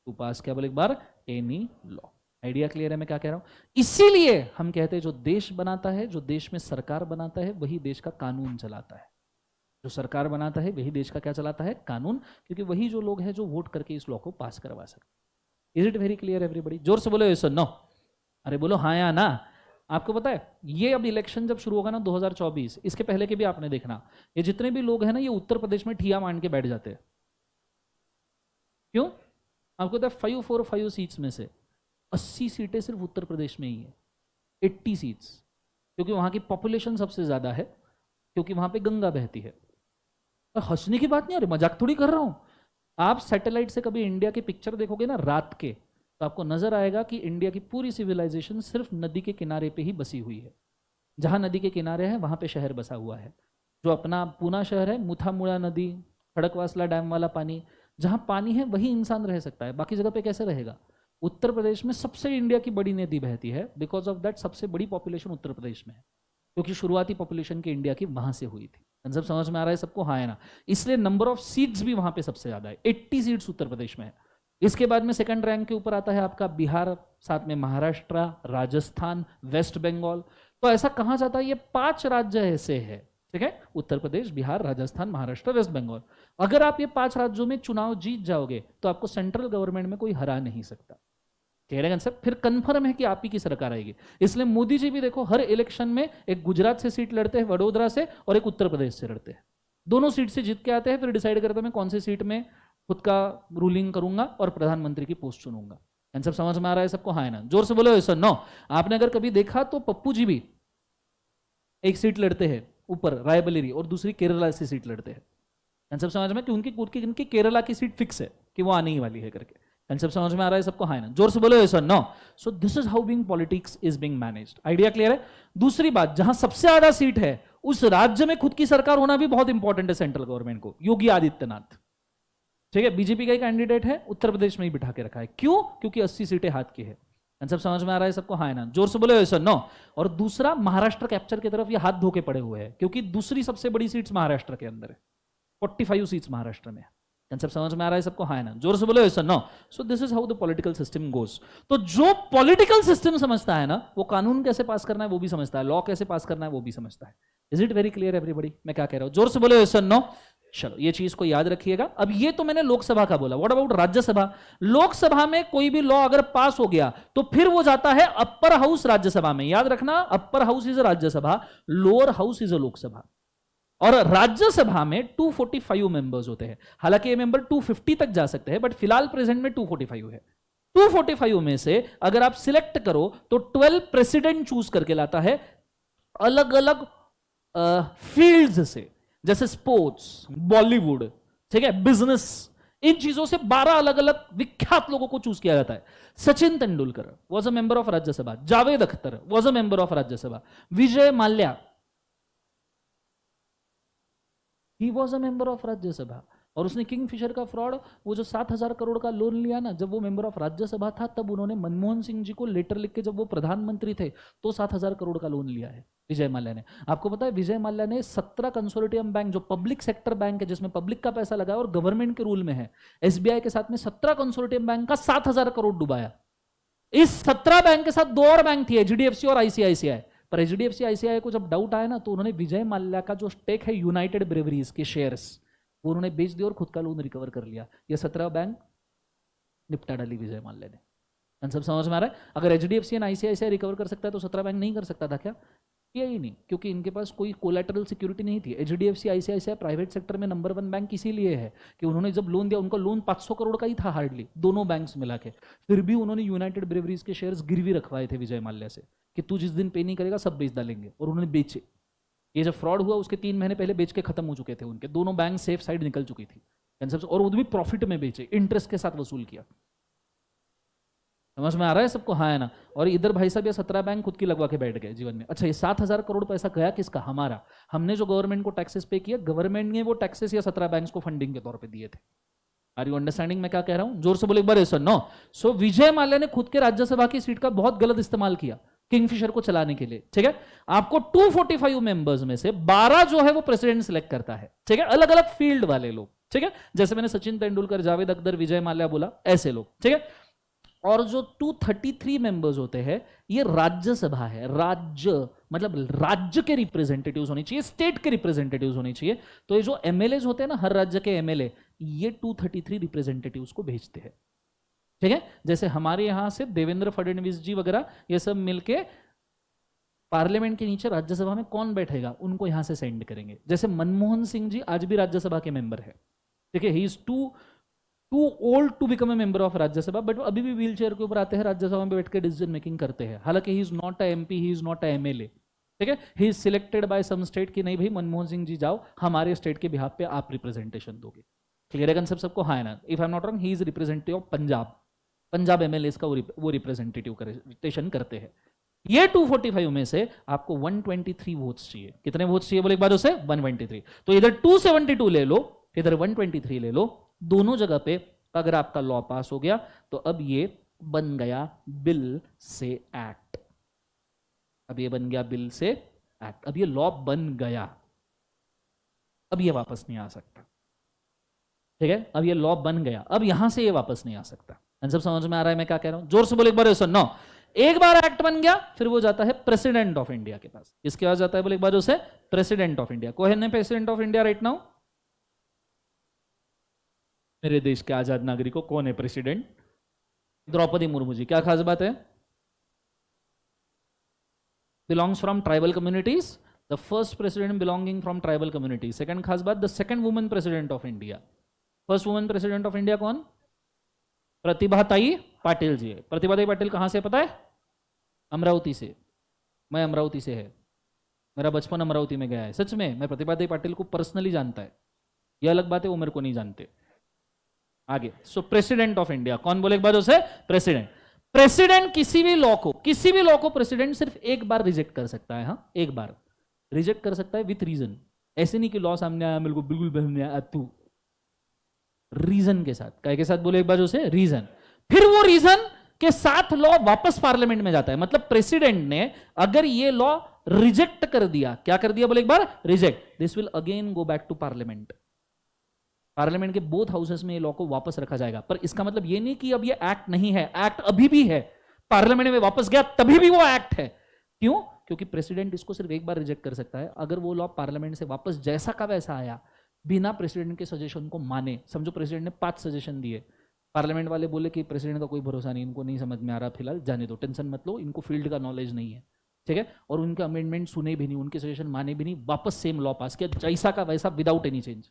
To pass क्या बोले एक बार? Any law. आइडिया क्लियर है मैं क्या कह रहा हूं? इसीलिए हम कहते हैं जो देश बनाता है, जो देश में सरकार बनाता है, वही देश का कानून चलाता है। जो सरकार बनाता है वही देश का क्या चलाता है? कानून, क्योंकि वही जो लोग हैं जो वोट करके इस लॉ को पास करवा सकते। Is it very clear everybody? जोर से बोलो यस और नो। अरे बोलो हाँ या ना। आपको पता है ये अब इलेक्शन जब शुरू होगा ना 2024, इसके पहले के भी आपने देखना, ये जितने भी लोग हैं ना ये उत्तर प्रदेश में ठिया मान के बैठ जाते हैं। क्यों? आपको पता है 545 सीट्स में से 80 सीटें सिर्फ उत्तर प्रदेश में ही है, 80 सीट्स, क्योंकि वहां की पॉपुलेशन सबसे ज्यादा है, क्योंकि वहां पे गंगा बहती है। हंसने की बात नहीं, अरे मजाक थोड़ी कर रहा हूं। आप सैटेलाइट से कभी इंडिया की पिक्चर देखोगे ना रात के, तो आपको नजर आएगा कि इंडिया की पूरी सिविलाइजेशन सिर्फ नदी के किनारे पे ही बसी हुई है। जहां नदी के किनारे है वहां पे शहर बसा हुआ है। जो अपना पूना शहर है, मुथामुड़ा नदी, खड़कवासला डैम वाला पानी, जहां पानी है वही इंसान रह सकता है, बाकी जगह पे कैसे रहेगा? उत्तर प्रदेश में सबसे इंडिया की बड़ी नदी बहती है, बिकॉज ऑफ दैट सबसे बड़ी पॉपुलेशन उत्तर प्रदेश में है, क्योंकि शुरुआती पॉपुलेशन की इंडिया की वहां से हुई थी। सब समझ में आ रहा है सबको? हाँ है ना? इसलिए नंबर ऑफ सीट्स भी वहां पे सबसे ज्यादा है, 80 सीट्स उत्तर प्रदेश में है। इसके बाद में सेकंड रैंक के ऊपर आता है आपका बिहार, साथ में महाराष्ट्र, राजस्थान, वेस्ट बंगाल। तो ऐसा कहा जाता है ये 5 राज्य ऐसे है, ठीक है? उत्तर प्रदेश, बिहार, राजस्थान, महाराष्ट्र, वेस्ट बंगाल। अगर आप ये 5 राज्यों में चुनाव जीत जाओगे तो आपको सेंट्रल गवर्नमेंट में कोई हरा नहीं सकता। कह सर फिर कंफर्म है कि आप ही की सरकार आएगी। इसलिए मोदी जी भी देखो हर इलेक्शन में एक गुजरात से सीट लड़ते हैं, वडोदरा से, और एक उत्तर प्रदेश से लड़ते हैं। दोनों सीट से जीत के आते हैं, फिर डिसाइड करते हैं मैं कौन सी सीट में खुद का रूलिंग करूंगा और प्रधानमंत्री की पोस्ट चुनूंगा। सब समझ में आ रहा है सबको? हाँ है ना? जोर से बोलो यस और नो। आपने अगर कभी देखा तो पप्पू जी भी एक सीट लड़ते हैं ऊपर रायबरेली, और दूसरी केरला से सीट लड़ते हैं। सब समझ में कि उनकी केरला की सीट फिक्स है कि वो आने ही वाली है करके। सब समझ में आ रहा है सबको? हाँ ना? जोर से बोलो यस और no. So this is how being politics is being managed. Idea clear है? दूसरी बात, जहां सबसे ज्यादा सीट है उस राज्य में खुद की सरकार होना भी बहुत इंपॉर्टेंट है सेंट्रल गवर्नमेंट को। योगी आदित्यनाथ, ठीक है, बीजेपी का ही कैंडिडेट है, उत्तर प्रदेश में ही बिठा के रखा है। क्यों? क्योंकि 80 सीटें हाथ की है। सब समझ में आ रहा है सबको? हाँ ना? जोर से बोलो यस और नो। और दूसरा, महाराष्ट्र कैप्चर की तरफ ये हाथ धो के पड़े हुए हैं, क्योंकि दूसरी सबसे बड़ी सीट्स महाराष्ट्र के अंदर है, 45 सीट्स महाराष्ट्र में। सब समझ में आ रहा है सबको? हाँ ना? जोर से बोलो यस और no. So this is how the political system goes. तो जो पॉलिटिकल सिस्टम समझता है ना, वो कानून कैसे पास करना है वो भी समझता है, लॉ कैसे पास करना है वो भी समझता है। Is it very clear everybody? मैं क्या कह रहा हूं? जोर से बोलो यस और नो। चलो ये चीज को याद रखिएगा। अब ये तो मैंने लोकसभा का बोला, व्हाट अबाउट राज्यसभा? लोकसभा में कोई भी लॉ अगर पास हो गया तो फिर वो जाता है अपर हाउस राज्यसभा में। याद रखना, upper house is a Rajya Sabha, lower house is a Lok Sabha. और राज्यसभा में 245 मेंबर्स होते हैं। हालांकि ये मेंबर 250 तक जा सकते हैं, बट फिलहाल प्रेजेंट में 245 है। 245 में से अगर आप सिलेक्ट करो तो 12 प्रेसिडेंट चूज करके लाता है, अलग अलग फील्ड्स से, जैसे स्पोर्ट्स, बॉलीवुड, ठीक है, बिजनेस, इन चीजों से 12 अलग अलग विख्यात लोगों को चूज किया जाता है। Sachin Tendulkar was a member of Rajya Sabha, Javed Akhtar was a member of Rajya Sabha, Vijay Mallya he was a member of Rajya Sabha. और उसने किंगफिशर का फ्रॉड, वो जो 7,000 करोड़ का लोन लिया ना, जब वो मेंबर ऑफ राज्यसभा था, तब उन्होंने मनमोहन सिंह जी को लेटर लिख के, जब वो प्रधानमंत्री थे, तो 7,000 करोड़ का लोन लिया है विजय माल्या ने। आपको पता है विजय माल्या ने 17 कंसोर्टियम बैंक, जो पब्लिक सेक्टर बैंक है जिसमें पब्लिक का पैसा लगा और गवर्नमेंट के रूल में है, एसबीआई के साथ में 17 कंसोर्टियम बैंक का 7,000 करोड़ डुबाया। इस 17 बैंक के साथ 2 और बैंक थी, एचडीएफसी और आईसीआईसीआई। पर एचडीएफसी आईसीआई को जब डाउट आया ना, तो उन्होंने विजय माल्या का जो स्टेक है यूनाइटेड ब्रेवरीज के शेयर्स, वो उन्होंने बेच दिया और खुद का लोन रिकवर कर लिया। ये 17 बैंक निपटा डाली विजय माल्या ने। सब समझ में आ रहा है? अगर एचडीएफसी एंड आईसीआईसीआई रिकवर कर सकता है तो 17 बैंक नहीं कर सकता था क्या? किया ही नहीं, क्योंकि इनके पास कोई कोलैटरल सिक्योरिटी नहीं थी। एचडीएफसी आईसीआईसीआई प्राइवेट सेक्टर में नंबर 1 बैंक इसीलिए है कि उन्होंने जब लोन दिया, उनका लोन 500 करोड़ का ही था हार्डली, दोनों बैंक्स मिला के, फिर भी उन्होंने यूनाइटेड ब्रेवरीज के शेयर्स गिरवी रखवाए थे विजय माल्या से कि तू जिस दिन पे नहीं करेगा सब बेच डालेंगे, और उन्होंने बेचे। ये जब फ्रॉड हुआ उसके 3 महीने पहले बेच के खत्म हो चुके थे उनके दोनों बैंक, सेफ साइड निकल चुकी थी, और वो भी प्रॉफिट में बेचे, इंटरेस्ट के साथ वसूल किया। समझ में आ रहा है सबको? हाँ है ना? और इधर भाई साहब ये 17 बैंक खुद की लगवा के बैठ गए जीवन में। अच्छा, ये 7,000 करोड़ पैसा गया किसका? हमारा। हमने जो गवर्नमेंट को टैक्सेस पे किया, गवर्नमेंट ने वो टैक्सेस या 17 बैंक्स को फंडिंग के तौर पे दिए थे। आर यू अंडरस्टैंडिंग मैं क्या कह रहा हूं? जोर से बोले एक बार यस और नो। सो विजय माल्या ने खुद के राज्यसभा की सीट का बहुत गलत इस्तेमाल किया किंगफिशर को चलाने के लिए, ठीक है? आपको 245 मेंबर्स में से 12 जो है वो प्रेसिडेंट सिलेक्ट करता है, ठीक है? अलग अलग फील्ड वाले लोग, ठीक है? जैसे मैंने सचिन तेंदुलकर, जावेद अख्तर, विजय माल्या बोला, ऐसे लोग, ठीक है? और जो 233 मेंबर्स होते हैं ये राज्यसभा है। राज्य मतलब राज्य के रिप्रेजेंटेटिव्स होने चाहिए, स्टेट के रिप्रेजेंटेटिव्स होने चाहिए। तो ये जो एमएलए होते हैं ना, हर राज्य के एमएलए, ये 233 रिप्रेजेंटेटिव्स को भेजते हैं। ठीक है, जैसे हमारे यहां से देवेंद्र फडणवीस जी वगैरह ये सब मिलके पार्लियामेंट के नीचे राज्यसभा में कौन बैठेगा उनको यहां से सेंड करेंगे। जैसे मनमोहन सिंह जी आज भी राज्यसभा के मेंबर है। ठीक है, he is too old to become a member of Rajya Sabha, but अभी भी व्हील चेयर के ऊपर आते हैं, राज्यसभा में बैठ के डिसीजन मेकिंग करते हैं। हालांकि he is not a MP, he is not a MLA. ठीक है, he is selected by some state कि नहीं भाई मनमोहन सिंह जी जाओ, हमारे स्टेट के बिहाफ पे आप रिप्रेजेंटेशन दोगे। क्लियर है कंसेप्ट सबको? हाँ है ना? If I am not wrong, he is representative of Punjab. Punjab MLA का वो रिप्रेजेंटेटिव करते हैं। ये 245 में से आपको 123 वोट्स चाहिए। कितने वोट्स चाहिए बोले एक बार उसे? 123। तो इधर 272 ले लो, इधर 123 ले लो। दोनों जगह पे अगर आपका लॉ पास हो गया तो अब ये बन गया बिल से एक्ट। अब ये बन गया बिल से एक्ट। अब ये लॉ बन गया, अब ये वापस नहीं आ सकता। ठीक है, अब ये लॉ बन गया, अब यहां से ये वापस नहीं आ सकता। सब समझ में आ रहा है मैं क्या कह रहा हूं? जोर से बोले एक बार सुनो। एक बार एक्ट बन गया फिर वो जाता है प्रेसिडेंट ऑफ इंडिया के पास। किसके पास जाता है बोले एक बार उसे? President of India. कौन है president of India right now? मेरे देश के आजाद नागरिकों, कौन है प्रेसिडेंट? द्रौपदी मुर्मू जी। क्या खास बात है? Belongs from tribal communities, the first president belonging from tribal communities. Second खास बात, the second women president of India. First women president of India कौन? प्रतिभाताई पाटिल जी है। प्रतिभाताई पाटिल कहां से पता है? अमरावती से। मैं अमरावती से है, मेरा बचपन अमरावती में गया है। सच में, मैं प्रतिभाताई पाटिल को पर्सनली जानता है। यह अलग बात है वो मेरे को नहीं जानते। आगे, सो प्रेसिडेंट ऑफ इंडिया कौन बोले एक बार उसे? प्रेसिडेंट। प्रेसिडेंट किसी भी लॉ को प्रेसिडेंट सिर्फ एक बार रिजेक्ट कर सकता है। हाँ, एक बार रिजेक्ट कर सकता है विथ रीजन। ऐसे नहीं कि लॉ सामने आया मेरे को बिल्कुल पसंद नहीं आया, तू रीजन के साथ। काय के साथ बोले एक बार उसे? रीजन। फिर वो रीजन के साथ लॉ वापस पार्लियामेंट में जाता है। मतलब प्रेसिडेंट ने अगर ये लॉ रिजेक्ट कर दिया, क्या कर दिया बोले एक बार? Reject, this will again go back to parliament. Parliament के बोथ हाउसेस में ये लॉ को वापस रखा जाएगा। पर इसका मतलब ये नहीं कि अब ये एक्ट नहीं है, एक्ट अभी भी है। पार्लियामेंट में वापस गया तभी भी वो एक्ट है। क्यों? क्योंकि प्रेसिडेंट इसको सिर्फ एक बार रिजेक्ट कर सकता है। अगर वो लॉ पार्लियामेंट से वापस जैसा का वैसा आया, बिना प्रेसिडेंट के सजेशन को माने, समझो प्रेसिडेंट ने 5 सजेशन दिए, पार्लियामेंट वाले बोले कि प्रेसिडेंट का कोई भरोसा नहीं, इनको नहीं समझ में आ रहा, फिलहाल जाने दो, टेंशन मत लो, इनको फील्ड का नॉलेज नहीं है। ठीक है, और उनके अमेंडमेंट सुने भी नहीं, उनके सजेशन माने भी नहीं, वापस सेम लॉ पास किया जैसा का वैसा विदाउट एनी चेंज।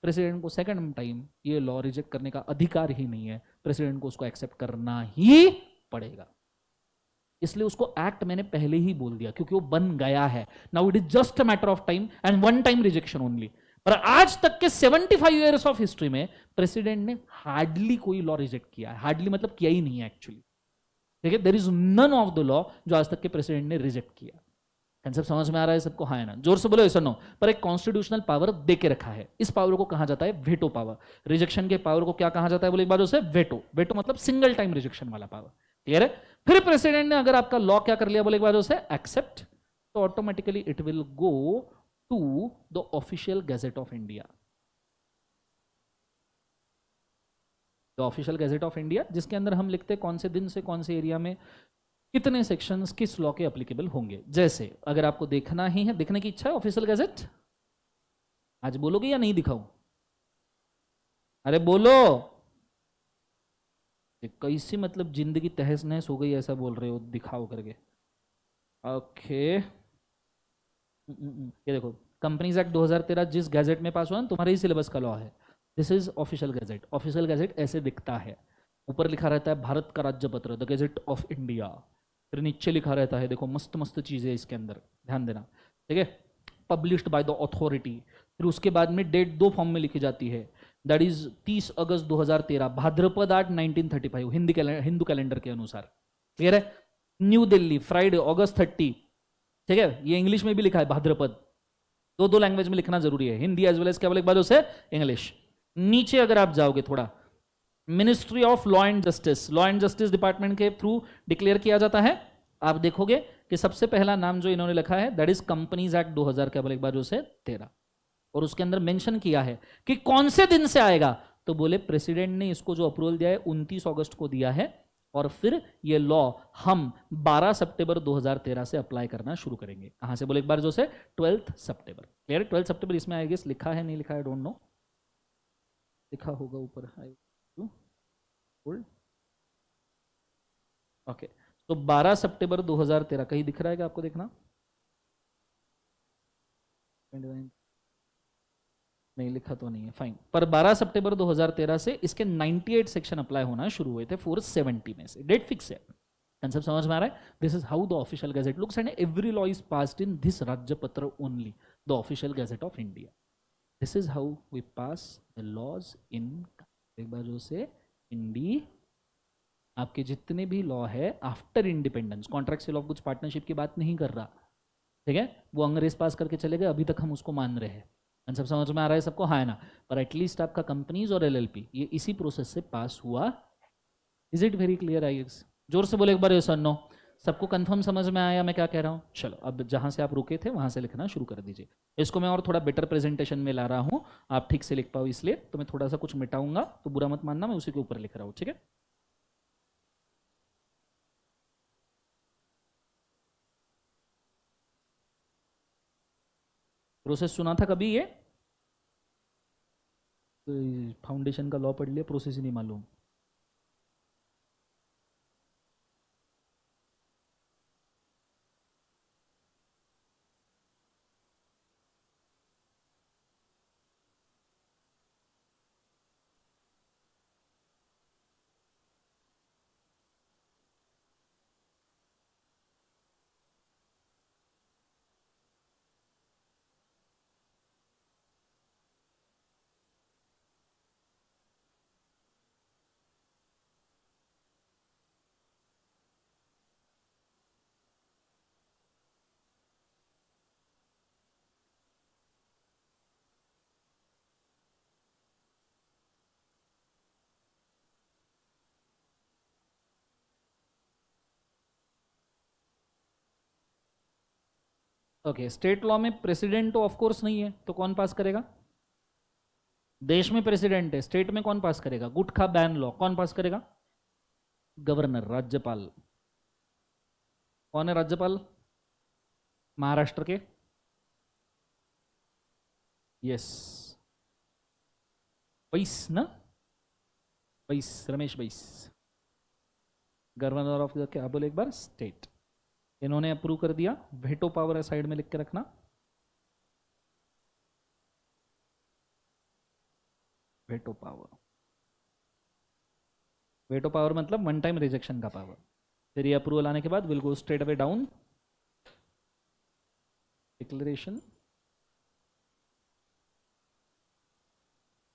प्रेसिडेंट को सेकंड टाइम ये लॉ रिजेक्ट करने का अधिकार ही नहीं है। प्रेसिडेंट को उसको एक्सेप्ट करना ही पड़ेगा। इसलिए उसको एक्ट मैंने पहले ही बोल दिया, क्योंकि वो बन गया है। Now it is just a matter of time and one time rejection only. पर आज तक के 75 ईयर्स ऑफ हिस्ट्री में प्रेसिडेंट ने हार्डली कोई लॉ रिजेक्ट किया है। हार्डली मतलब किया ही नहीं है एक्चुअली। ठीक है, there is none of the law जो आज तक के प्रेसिडेंट ने रिजेक्ट किया। कंसेप्ट समझ में आ रहा है सबको? हाँ है ना? जोर से बोलो ऐसा नो। पर एक कॉन्स्टिट्यूशनल पावर दे के रखा है। इस पावर को कहा जाता है वेटो पावर। रिजेक्शन के पावर को क्या कहा जाता है बोले एक बार उसे? वेटो। वेटो मतलब सिंगल टाइम रिजेक्शन वाला पावर। क्लियर है? फिर प्रेसिडेंट ने अगर आपका लॉ क्या कर लिया बोले एक बार उसे? एक्सेप्ट, तो automatically it will go to the official gazette of India. The official gazette of India, जिसके अंदर हम लिखते हैं कौन से दिन से कौन से एरिया में कितने सेक्शंस किस लॉ के एप्लीकेबल होंगे। जैसे अगर आपको देखना ही है, देखने की इच्छा है ऑफिशियल गैजेट, आज बोलोगे या नहीं दिखाऊं? अरे बोलो। कैसी मतलब जिंदगी तहस नहस हो गई ऐसा बोल रहे हो दिखाओ करके? ओके, ये देखो, कंपनीज एक्ट 2013 जिस गैजेट में पास हुआ ना, तुम्हारे ही सिलेबस का लॉ है। This is official gazette. Official gazette ऐसे दिखता है, ऊपर लिखा रहता है भारत का राज्य पत्र, द गैजेट ऑफ इंडिया। फिर नीचे लिखा रहता है, देखो मस्त मस्त चीजें इसके अंदर, ध्यान देना। ठीक है, पब्लिश्ड बाय द अथॉरिटी। फिर उसके बाद में डेट 2 फॉर्म में लिखी जाती है, that is 30 August 2013, Bhadrapada 8 1935 Hindu calendar के अनुसार। क्लियर है? New Delhi, Friday August 30। ठीक है, ये इंग्लिश में भी लिखा है भाद्रपद, दो लैंग्वेज में लिखना जरूरी है, हिंदी एज वेल एज क्या बोले एक बार उसे? इंग्लिश। नीचे अगर आप जाओगे थोड़ा, ministry of law and justice, law and justice department के थ्रू डिक्लेयर किया जाता है। आप देखोगे कि सबसे पहला नाम जो इन्होंने लिखा है दैट इज कंपनीज एक्ट 2000 क्या बोले एक बार उसे? 13। और उसके अंदर मेंशन किया है कि कौन से दिन से आएगा, तो बोले प्रेसिडेंट ने इसको जो अप्रूवल दिया है 29 अगस्त को दिया है, और फिर ये लॉ हम 12 सितंबर 2013 से अप्लाई करना शुरू करेंगे। कहां से बोले एक बार जो से 12 सितंबर। क्लियर? 12 सितंबर इसमें आई गेस लिखा है, नहीं लिखा है, डोंट नो, लिखा होगा ऊपर। ओके, तो 12 सितंबर 2013 कहीं दिख रहा है क्या आपको? देखना, 29 नहीं लिखा तो नहीं है, फाइन। पर 12 सितंबर 2013 से इसके 98 सेक्शन अप्लाई होना शुरू हुए थे 470 में से। डेट फिक्स है, कंसेप्ट समझ में आ रहा है? This is how the official gazette looks and every law is passed in this राज्यपत्र only, the official gazette of India. This is how we pass the laws in, एक बार जो से इंडी, आपके जितने भी लॉ है after independence, contract sale of goods partnership की बात नहीं कर रहा, ठीक है? वो अंग्रेज पास करके चले गए, अभी तक हम उसको मान रहे हैं। सब समझ में आ रहा है सबको? हाँ है ना? पर एटलीस्ट आपका कंपनीज और एलएलपी ये इसी प्रोसेस से पास हुआ। Is it very clear? I guess जोर से बोले एक बार, यस और नो। सबको कंफर्म समझ में आया मैं क्या कह रहा हूँ? चलो अब जहां से आप रुके थे वहां से लिखना शुरू कर दीजिए। इसको मैं और थोड़ा बेटर प्रेजेंटेशन में ला रहा हूँ, आप ठीक से लिख पाओ, इसलिए तो मैं थोड़ा सा कुछ मिटाऊंगा, तो बुरा मत मानना, मैं उसी के ऊपर लिख रहा हूँ, ठीक है? प्रोसेस सुना था कभी ये? फाउंडेशन का लॉ पढ़ लिया, प्रोसेस ही नहीं मालूम। ओके, स्टेट लॉ में प्रेसिडेंट तो ऑफ कोर्स नहीं है, तो कौन पास करेगा? देश में प्रेसिडेंट है, स्टेट में कौन पास करेगा? गुटखा बैन लॉ कौन पास करेगा? गवर्नर, राज्यपाल। कौन है राज्यपाल? महाराष्ट्र के, यस, बैस ना, बैस, रमेश बैस, गवर्नर ऑफ क्या बोले एक बार? स्टेट। इन्होंने अप्रूव कर दिया, वेटो पावर है साइड में लिख के रखना, वेटो पावर। वेटो पावर मतलब वन टाइम रिजेक्शन का पावर। फिर ये अप्रूवल आने के बाद will go straight away down, declaration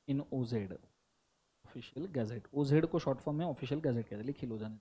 in OZ, official gazette. OZ को शॉर्ट फॉर्म में ऑफिशियल गैजेट कहते हैं, लिखी लो जाने।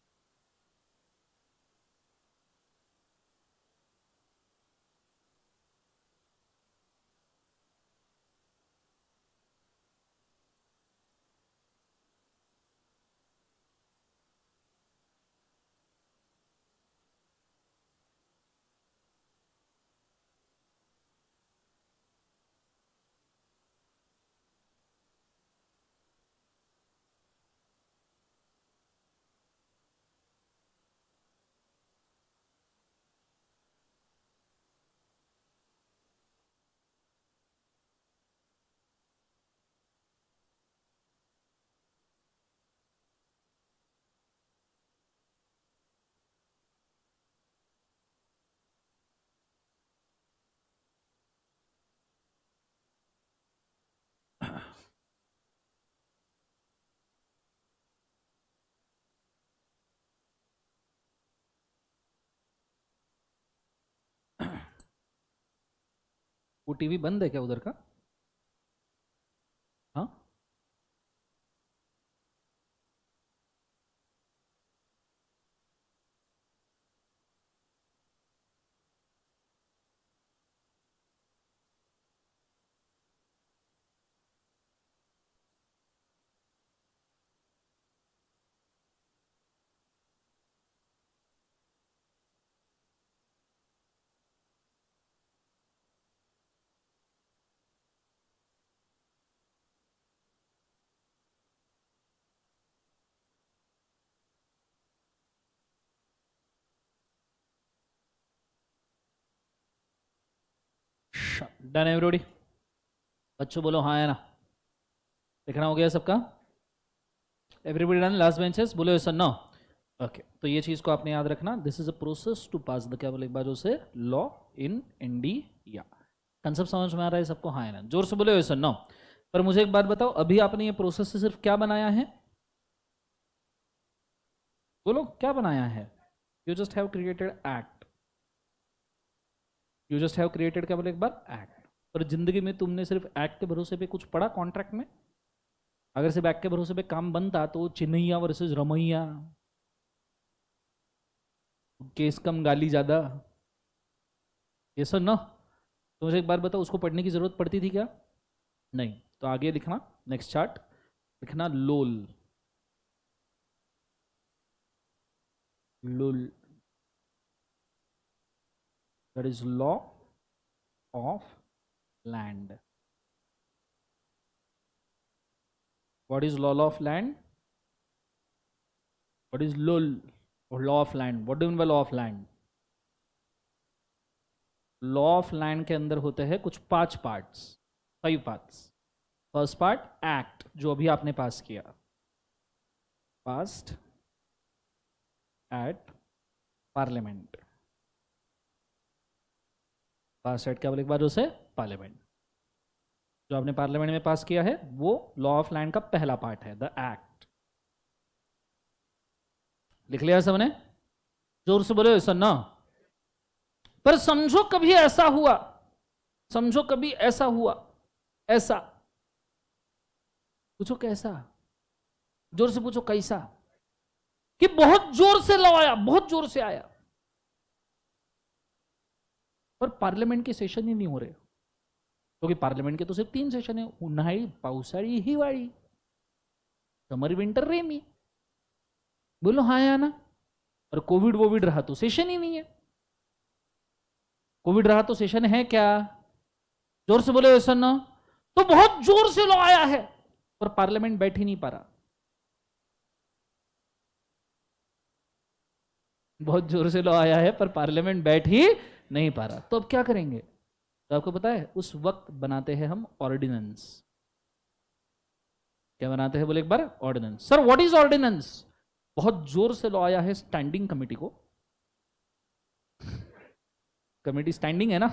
वो टीवी बंद है क्या उधर का? हाँ, अच्छा, डन एवरीबॉडी? बच्चों बोलो हाँ है ना? लिखना हो गया सबका? Everybody done? लास्ट बेंचेस बोलो यस और नो? ओके, तो ये चीज को आपने याद रखना, this is a process to pass the क्या बोले एक बार से लॉ इन इंडिया। कंसेप्ट समझ में आ रहा है सबको? हाँ है ना? जोर से बोलो यस और नो? पर मुझे एक बात बताओ, अभी आपने ये प्रोसेस से सिर्फ क्या बनाया है? बोलो क्या बनाया है? You just have created act, you just have created क्या बोले एक बार एक्ट। पर जिंदगी में तुमने सिर्फ एक्ट के भरोसे पे कुछ पढ़ा कॉन्ट्रैक्ट में? अगर सिर्फ एक्ट के भरोसे पे काम बनता तो चिन्हैया वर्सेस रमैया, केस कम गाली ज्यादा, ये सब ना। तो मुझे एक बार बताओ, उसको पढ़ने की जरूरत पड़ती थी क्या? नहीं। तो आगे लिखना, नेक्स्ट चार्ट लिखना, LOL, LOL, that is law of land. What is law of land? What is LOL और law of land? What do mean by law of land? Law of land के अंदर होते हैं कुछ 5 parts, 5 parts. First part act, जो अभी आपने pass किया, passed at parliament, pass at क्या बोले एक बार उसे? पार्लियामेंट। जो आपने पार्लियामेंट में पास किया है वो लॉ ऑफ लैंड का पहला पार्ट है, द एक्ट। लिख लिया सबने? जोर से बोलो सर ना। पर समझो कभी ऐसा हुआ, समझो कभी ऐसा हुआ, ऐसा पूछो कैसा, जोर से पूछो कैसा, कि बहुत जोर से लॉ आया, बहुत जोर से आया, पर पार्लियामेंट के सेशन ही नहीं हो रहे, क्योंकि पार्लियामेंट के तो सिर्फ 3 सेशन है, उन्हाळी, पावसाळी, हिवाळी, समर विंटर रेनी। बोलो हाँ या ना? और कोविड वोविड रहा तो सेशन ही नहीं है। कोविड रहा तो सेशन है क्या? जोर से बोले ऐसा ना। तो बहुत जोर से लॉ आया है पर पार्लियामेंट बैठ ही नहीं पा रहा, बहुत जोर से लॉ आया है पर पार्लियामेंट बैठ ही नहीं पा रहा। तो अब क्या करेंगे? तो आपको पता है उस वक्त बनाते हैं हम ऑर्डिनेंस। क्या बनाते हैं बोले एक बार? Ordinance. Sir what is ordinance? बहुत जोर से लॉ आया है स्टैंडिंग कमेटी को, कमेटी स्टैंडिंग है ना,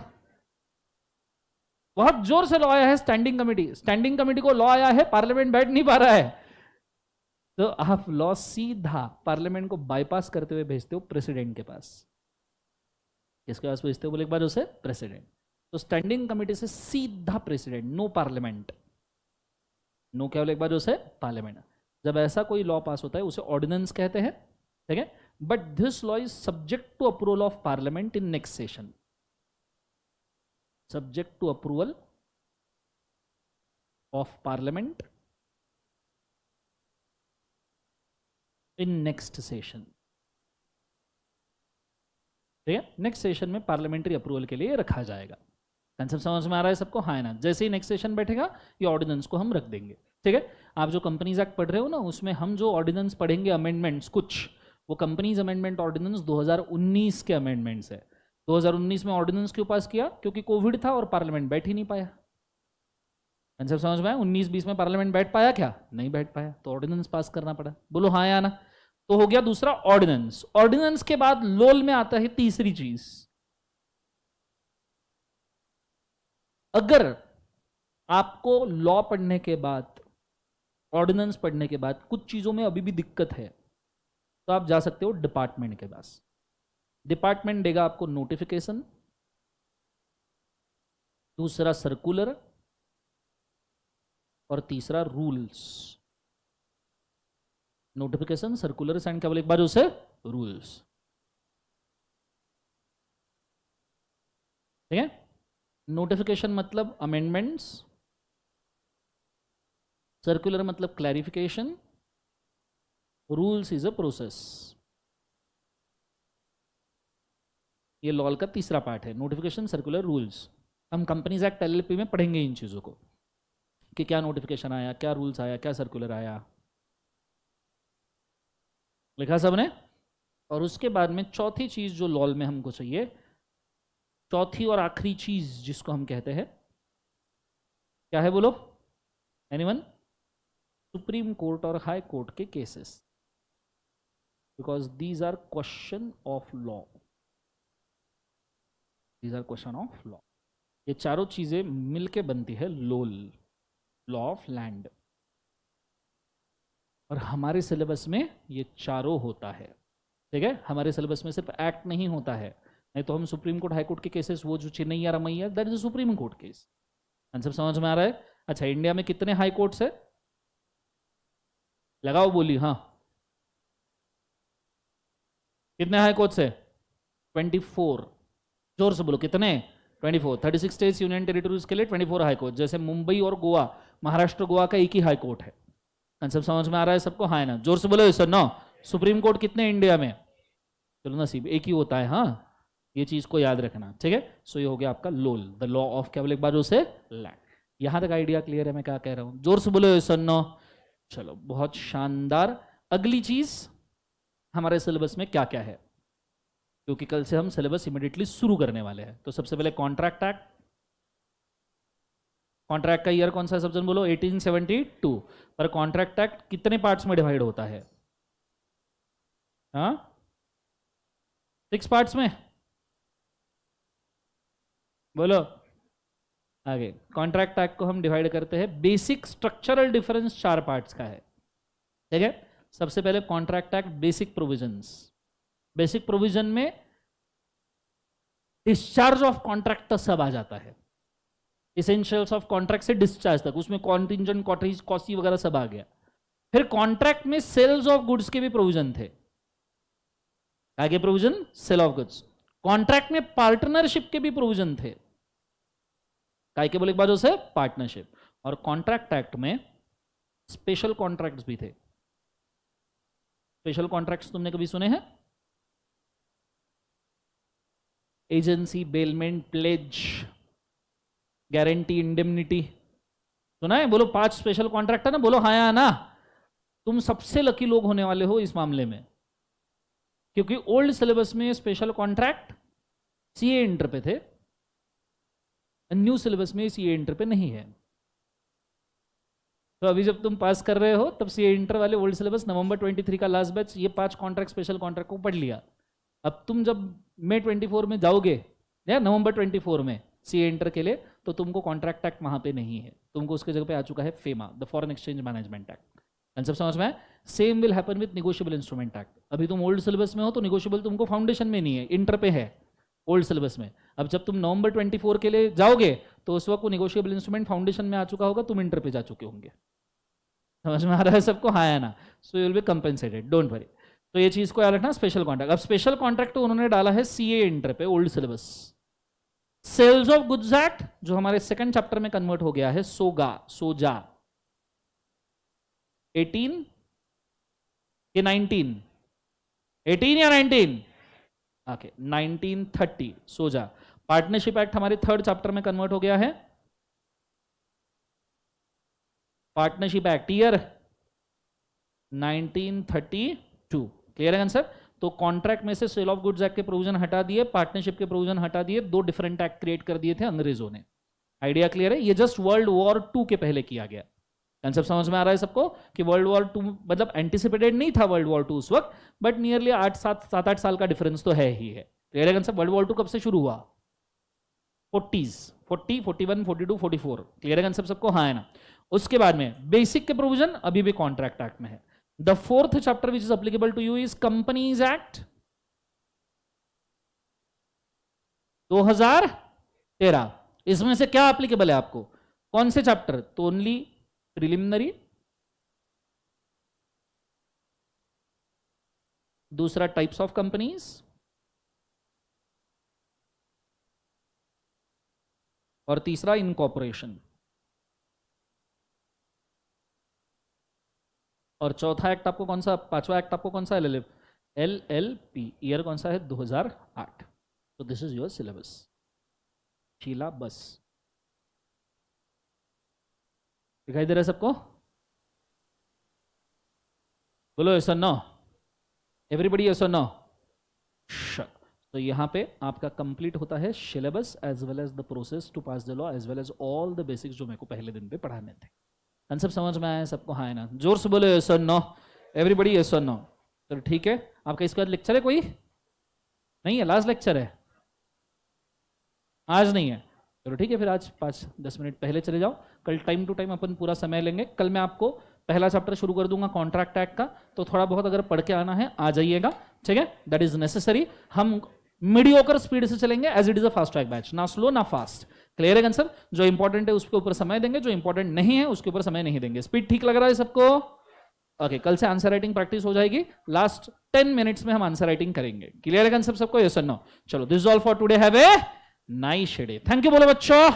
बहुत जोर से लॉ आया है स्टैंडिंग कमेटी, स्टैंडिंग कमेटी को लॉ आया है, पार्लियामेंट बैठ नहीं पा रहा है, तो आप लॉ सीधा पार्लियामेंट को बाईपास करते हुए भेजते हो प्रेसिडेंट के पास। किसके पास भेजते हो बोले एक बार उसे? प्रेसिडेंट। तो स्टैंडिंग कमेटी से सीधा प्रेसिडेंट, नो पार्लियामेंट, नो क्या बोले एक बार उसे? पार्लियामेंट। जब ऐसा कोई लॉ पास होता है उसे ऑर्डिनेंस कहते हैं, ठीक है? But this law is subject to approval of parliament in next session, subject to approval of parliament in next session, ठीक है? नेक्स्ट सेशन में पार्लियामेंट्री अप्रूवल के लिए रखा जाएगा। कंसेप्ट समझ में आ रहा है सबको? हाँ है ना? जैसे ही नेक्स्ट सेशन बैठेगा ये ऑर्डिनेंस को हम रख देंगे, ठीक है? आप जो कंपनीज एक्ट पढ़ रहे हो ना, उसमें हम जो ऑर्डिनेंस पढ़ेंगे, अमेंडमेंट्स कुछ, वो कंपनीज अमेंडमेंट ऑर्डिनेंस 2019 के अमेंडमेंट्स है। 2019 में ऑर्डिनेंस क्यों पास किया? क्योंकि कोविड था और पार्लियामेंट बैठ ही नहीं पाया। कंसेप्ट समझ में आया? 19-20 में पार्लियामेंट बैठ पाया क्या? नहीं बैठ पाया, तो ऑर्डिनेंस पास करना पड़ा। बोलो हाँ या ना? तो हो गया दूसरा ऑर्डिनेंस। ऑर्डिनेंस के बाद लोल में आता है तीसरी चीज। अगर आपको लॉ पढ़ने के बाद, ऑर्डिनेंस पढ़ने के बाद कुछ चीजों में अभी भी दिक्कत है, तो आप जा सकते हो डिपार्टमेंट के पास। डिपार्टमेंट देगा आपको नोटिफिकेशन, दूसरा सर्कुलर, और तीसरा रूल्स। नोटिफिकेशन, सर्कुलर एंड क्या बोले एक बार उसे? रूल्स, ठीक है? नोटिफिकेशन मतलब अमेंडमेंट्स, सर्कुलर मतलब clarification, rules is a process. ये लॉ का तीसरा पार्ट है, नोटिफिकेशन, सर्कुलर, रूल्स। हम कंपनीज एक्ट एलएलपी में पढ़ेंगे इन चीजों को, कि क्या नोटिफिकेशन आया, क्या रूल्स आया, क्या सर्कुलर आया। लिखा सबने? और उसके बाद में चौथी चीज जो लॉ में हमको चाहिए, चौथी और आखिरी चीज जिसको हम कहते हैं क्या है, बोलो एनीवन? सुप्रीम कोर्ट और हाई कोर्ट के cases, because these are question of law, these are question of law. ये चारों चीजें मिलके बनती है लोल, लॉ ऑफ लैंड, और हमारे सिलेबस में ये चारों होता है। ठीक है, हमारे सिलेबस में सिर्फ एक्ट नहीं होता है, नहीं तो हम सुप्रीम कोर्ट हाई कोर्ट के केसेस, वो जो Chennai Ramaiah, that is supreme court case. Answer समझ में आ रहा है? अच्छा, इंडिया में कितने हाई कोर्ट्स है? लगाओ बोली, हाँ कितने हाई कोर्ट्स है? 24। जोर से बोलो कितने? 24। 36 स्टेट्स यूनियन टेरिटरीज के लिए 24 हाई कोर्ट। जैसे मुंबई और गोवा, महाराष्ट्र गोवा का एक ही हाई कोर्ट है। कंसेप्ट समझ में आ रहा है सबको? हाँ है ना? जोर से बोलो सर। नो, सुप्रीम कोर्ट कितने इंडिया में? चलो नसीब, एक ही होता है। हाँ, ये चीज को याद रखना, ठीक है। सो ये हो गया आपका लोल, द लॉ ऑफ, क्या बोले एक बार उसे, लैंड। यहां तक आइडिया क्लियर है मैं क्या कह रहा हूं? जोर से बोलो सर। नो, चलो बहुत शानदार। अगली चीज हमारे सिलेबस में क्या क्या है, क्योंकि कल से हम सिलेबस इमीडिएटली शुरू करने वाले हैं। तो सबसे पहले कॉन्ट्रैक्ट एक्ट। कॉन्ट्रैक्ट का ईयर कौन सा है सब जन बोलो? 1872। पर कॉन्ट्रैक्ट एक्ट कितने पार्ट्स में डिवाइड होता है? हाँ, 6 पार्ट्स में। बोलो आगे। कॉन्ट्रैक्ट एक्ट को हम डिवाइड करते हैं, बेसिक स्ट्रक्चरल डिफरेंस 4 पार्ट्स का है, ठीक है। सबसे पहले contract act basic provisions. Basic provision में डिस्चार्ज ऑफ कॉन्ट्रैक्ट तक सब आ जाता है, इसेंशियल्स ऑफ कॉन्ट्रैक्ट से डिस्चार्ज तक, उसमें कॉन्टिंजेंट, कॉटेज, कॉस्टी वगैरह सब आ गया। फिर कॉन्ट्रैक्ट में सेल्स ऑफ गुड्स के भी प्रोविजन थे। आगे provision sale of goods. Contract में पार्टनरशिप के भी प्रोविजन थे। काय के बोले एक बाजू से पार्टनरशिप। और कॉन्ट्रैक्ट एक्ट में स्पेशल कॉन्ट्रैक्ट्स भी थे। स्पेशल कॉन्ट्रैक्ट्स तुमने कभी सुने हैं? Agency, bailment, pledge, guarantee, indemnity, सुना है? बोलो 5 स्पेशल कॉन्ट्रैक्ट है ना, बोलो हाँ या ना। तुम सबसे लकी लोग होने वाले हो इस मामले में, क्योंकि ओल्ड सिलेबस में स्पेशल कॉन्ट्रैक्ट सीए इंटर पे थे, न्यू सिलेबस में सीए इंटर पे नहीं है। तो अभी जब तुम पास कर रहे हो तब सीए इंटर वाले ओल्ड सिलेबस नवंबर 23 का लास्ट बैच, ये 5 कॉन्ट्रैक्ट स्पेशल कॉन्ट्रैक्ट को पढ़ लिया। अब तुम जब मई 24 में जाओगे या नवंबर 24 में सीए इंटर के लिए, तो तुमको कॉन्ट्रैक्ट एक्ट वहां पे नहीं है, तुमको उसके जगह पे आ चुका है FEMA, the foreign exchange management act. Concept समझ में? Same will happen with negotiable instrument act. अभी तुम ओल्ड सिलेबस में हो तो नेगोशिएबल तुमको फाउंडेशन में नहीं है, इंटर पे है ओल्ड सिलेबस में। अब जब तुम नवंबर 24 के लिए जाओगे तो उस वक्त वो नेगोशिएबल इंस्ट्रूमेंट फाउंडेशन में आ चुका होगा, तुम इंटर पे जा चुके होंगे। समझ में आ रहा है सबको? हाँ या ना? So you will be compensated, don't worry. तो ये चीज को याद रखना, स्पेशल कॉन्ट्रैक्ट। अब स्पेशल कॉन्ट्रैक्ट तो उन्होंने डाला है सीए इंटर पे, old syllabus. Sales of goods act जो हमारे सेकंड चैप्टर में कन्वर्ट हो गया है सोगा, सोजा, 18 के 19, 18 या 19, ओके 1930 सोजा। पार्टनरशिप एक्ट हमारे थर्ड चैप्टर में कन्वर्ट हो गया है, पार्टनरशिप एक्ट ईयर 1932। क्लियर है आंसर? तो कॉन्ट्रैक्ट में से सेल ऑफ गुड्स एक्ट के प्रोविजन हटा दिए, पार्टनरशिप के प्रोविजन हटा दिए, 2 डिफरेंट एक्ट क्रिएट कर दिए थे अंग्रेजों ने। आइडिया क्लियर है? ये जस्ट वर्ल्ड वॉर 2 के पहले किया गया। कंसेप्ट समझ में आ रहा है सबको कि वर्ल्ड वॉर 2 मतलब एंटिसिपेटेड नहीं था वर्ल्ड वॉर 2 उस वक्त, बट नियरली 7-8 साल का डिफरेंस तो है ही है। क्लियर है कंसेप्ट? वर्ल्ड वॉर 2 कब से शुरू हुआ? 40s, 40, 41, 42, 44। क्लियर है कंसेप्ट सबको? हाँ है ना? उसके बाद में बेसिक के प्रोविजन अभी भी कॉन्ट्रैक्ट एक्ट में है। The fourth chapter which is applicable to you is companies act 2013। इसमें से क्या एप्लीकेबल है आपको? कौन से चैप्टर? तो ओनली प्रिलिमिनरी, दूसरा टाइप्स ऑफ कंपनीज, और तीसरा इनकॉर्पोरेशन, और चौथा एक्ट आपको कौन सा? 5वां एक्ट आपको कौन सा? LLP। ईयर कौन सा है? 2008। तो this is your syllabus. Syllabus दिखाई दे रहा है सबको? बोलो यस और नो, एवरीबडी यस और नो। तो यहाँ पे आपका कंप्लीट होता है syllabus as well as the process to pass the law as well as all the basics जो मेरे को पहले दिन पे पढ़ाने थे। कंसेप्ट समझ में आया सबको? हाँ है ना? जोर से बोलो यस और नो, एवरीबॉडी यस और नो। तो ठीक है, आपका इसके बाद लेक्चर है कोई? नहीं है, लास्ट लेक्चर है आज, नहीं है? चलो ठीक है, फिर आज 5-10 मिनट पहले चले जाओ। कल टाइम टू टाइम अपन पूरा समय लेंगे। कल मैं आपको पहला चैप्टर शुरू कर दूंगा कॉन्ट्रैक्ट एक्ट का, तो थोड़ा बहुत अगर पढ़ के आना है आ जाइएगा, ठीक है? That is necessary. हम मीडियोकर स्पीड से चलेंगे as it is a fast track batch, ना स्लो ना फास्ट। क्लियर है कंसेप्ट? जो इंपॉर्टेंट है उसके ऊपर समय देंगे, जो इंपॉर्टेंट नहीं है उसके ऊपर समय नहीं देंगे। स्पीड ठीक लग रहा है सबको? ओके, कल से आंसर राइटिंग प्रैक्टिस हो जाएगी। लास्ट 10 मिनट्स में हम आंसर राइटिंग करेंगे। क्लियर है कंसेप्ट सबको? यस और नो? चलो, this is all for today. Have a nice day. Thank you बोलो बच्चों।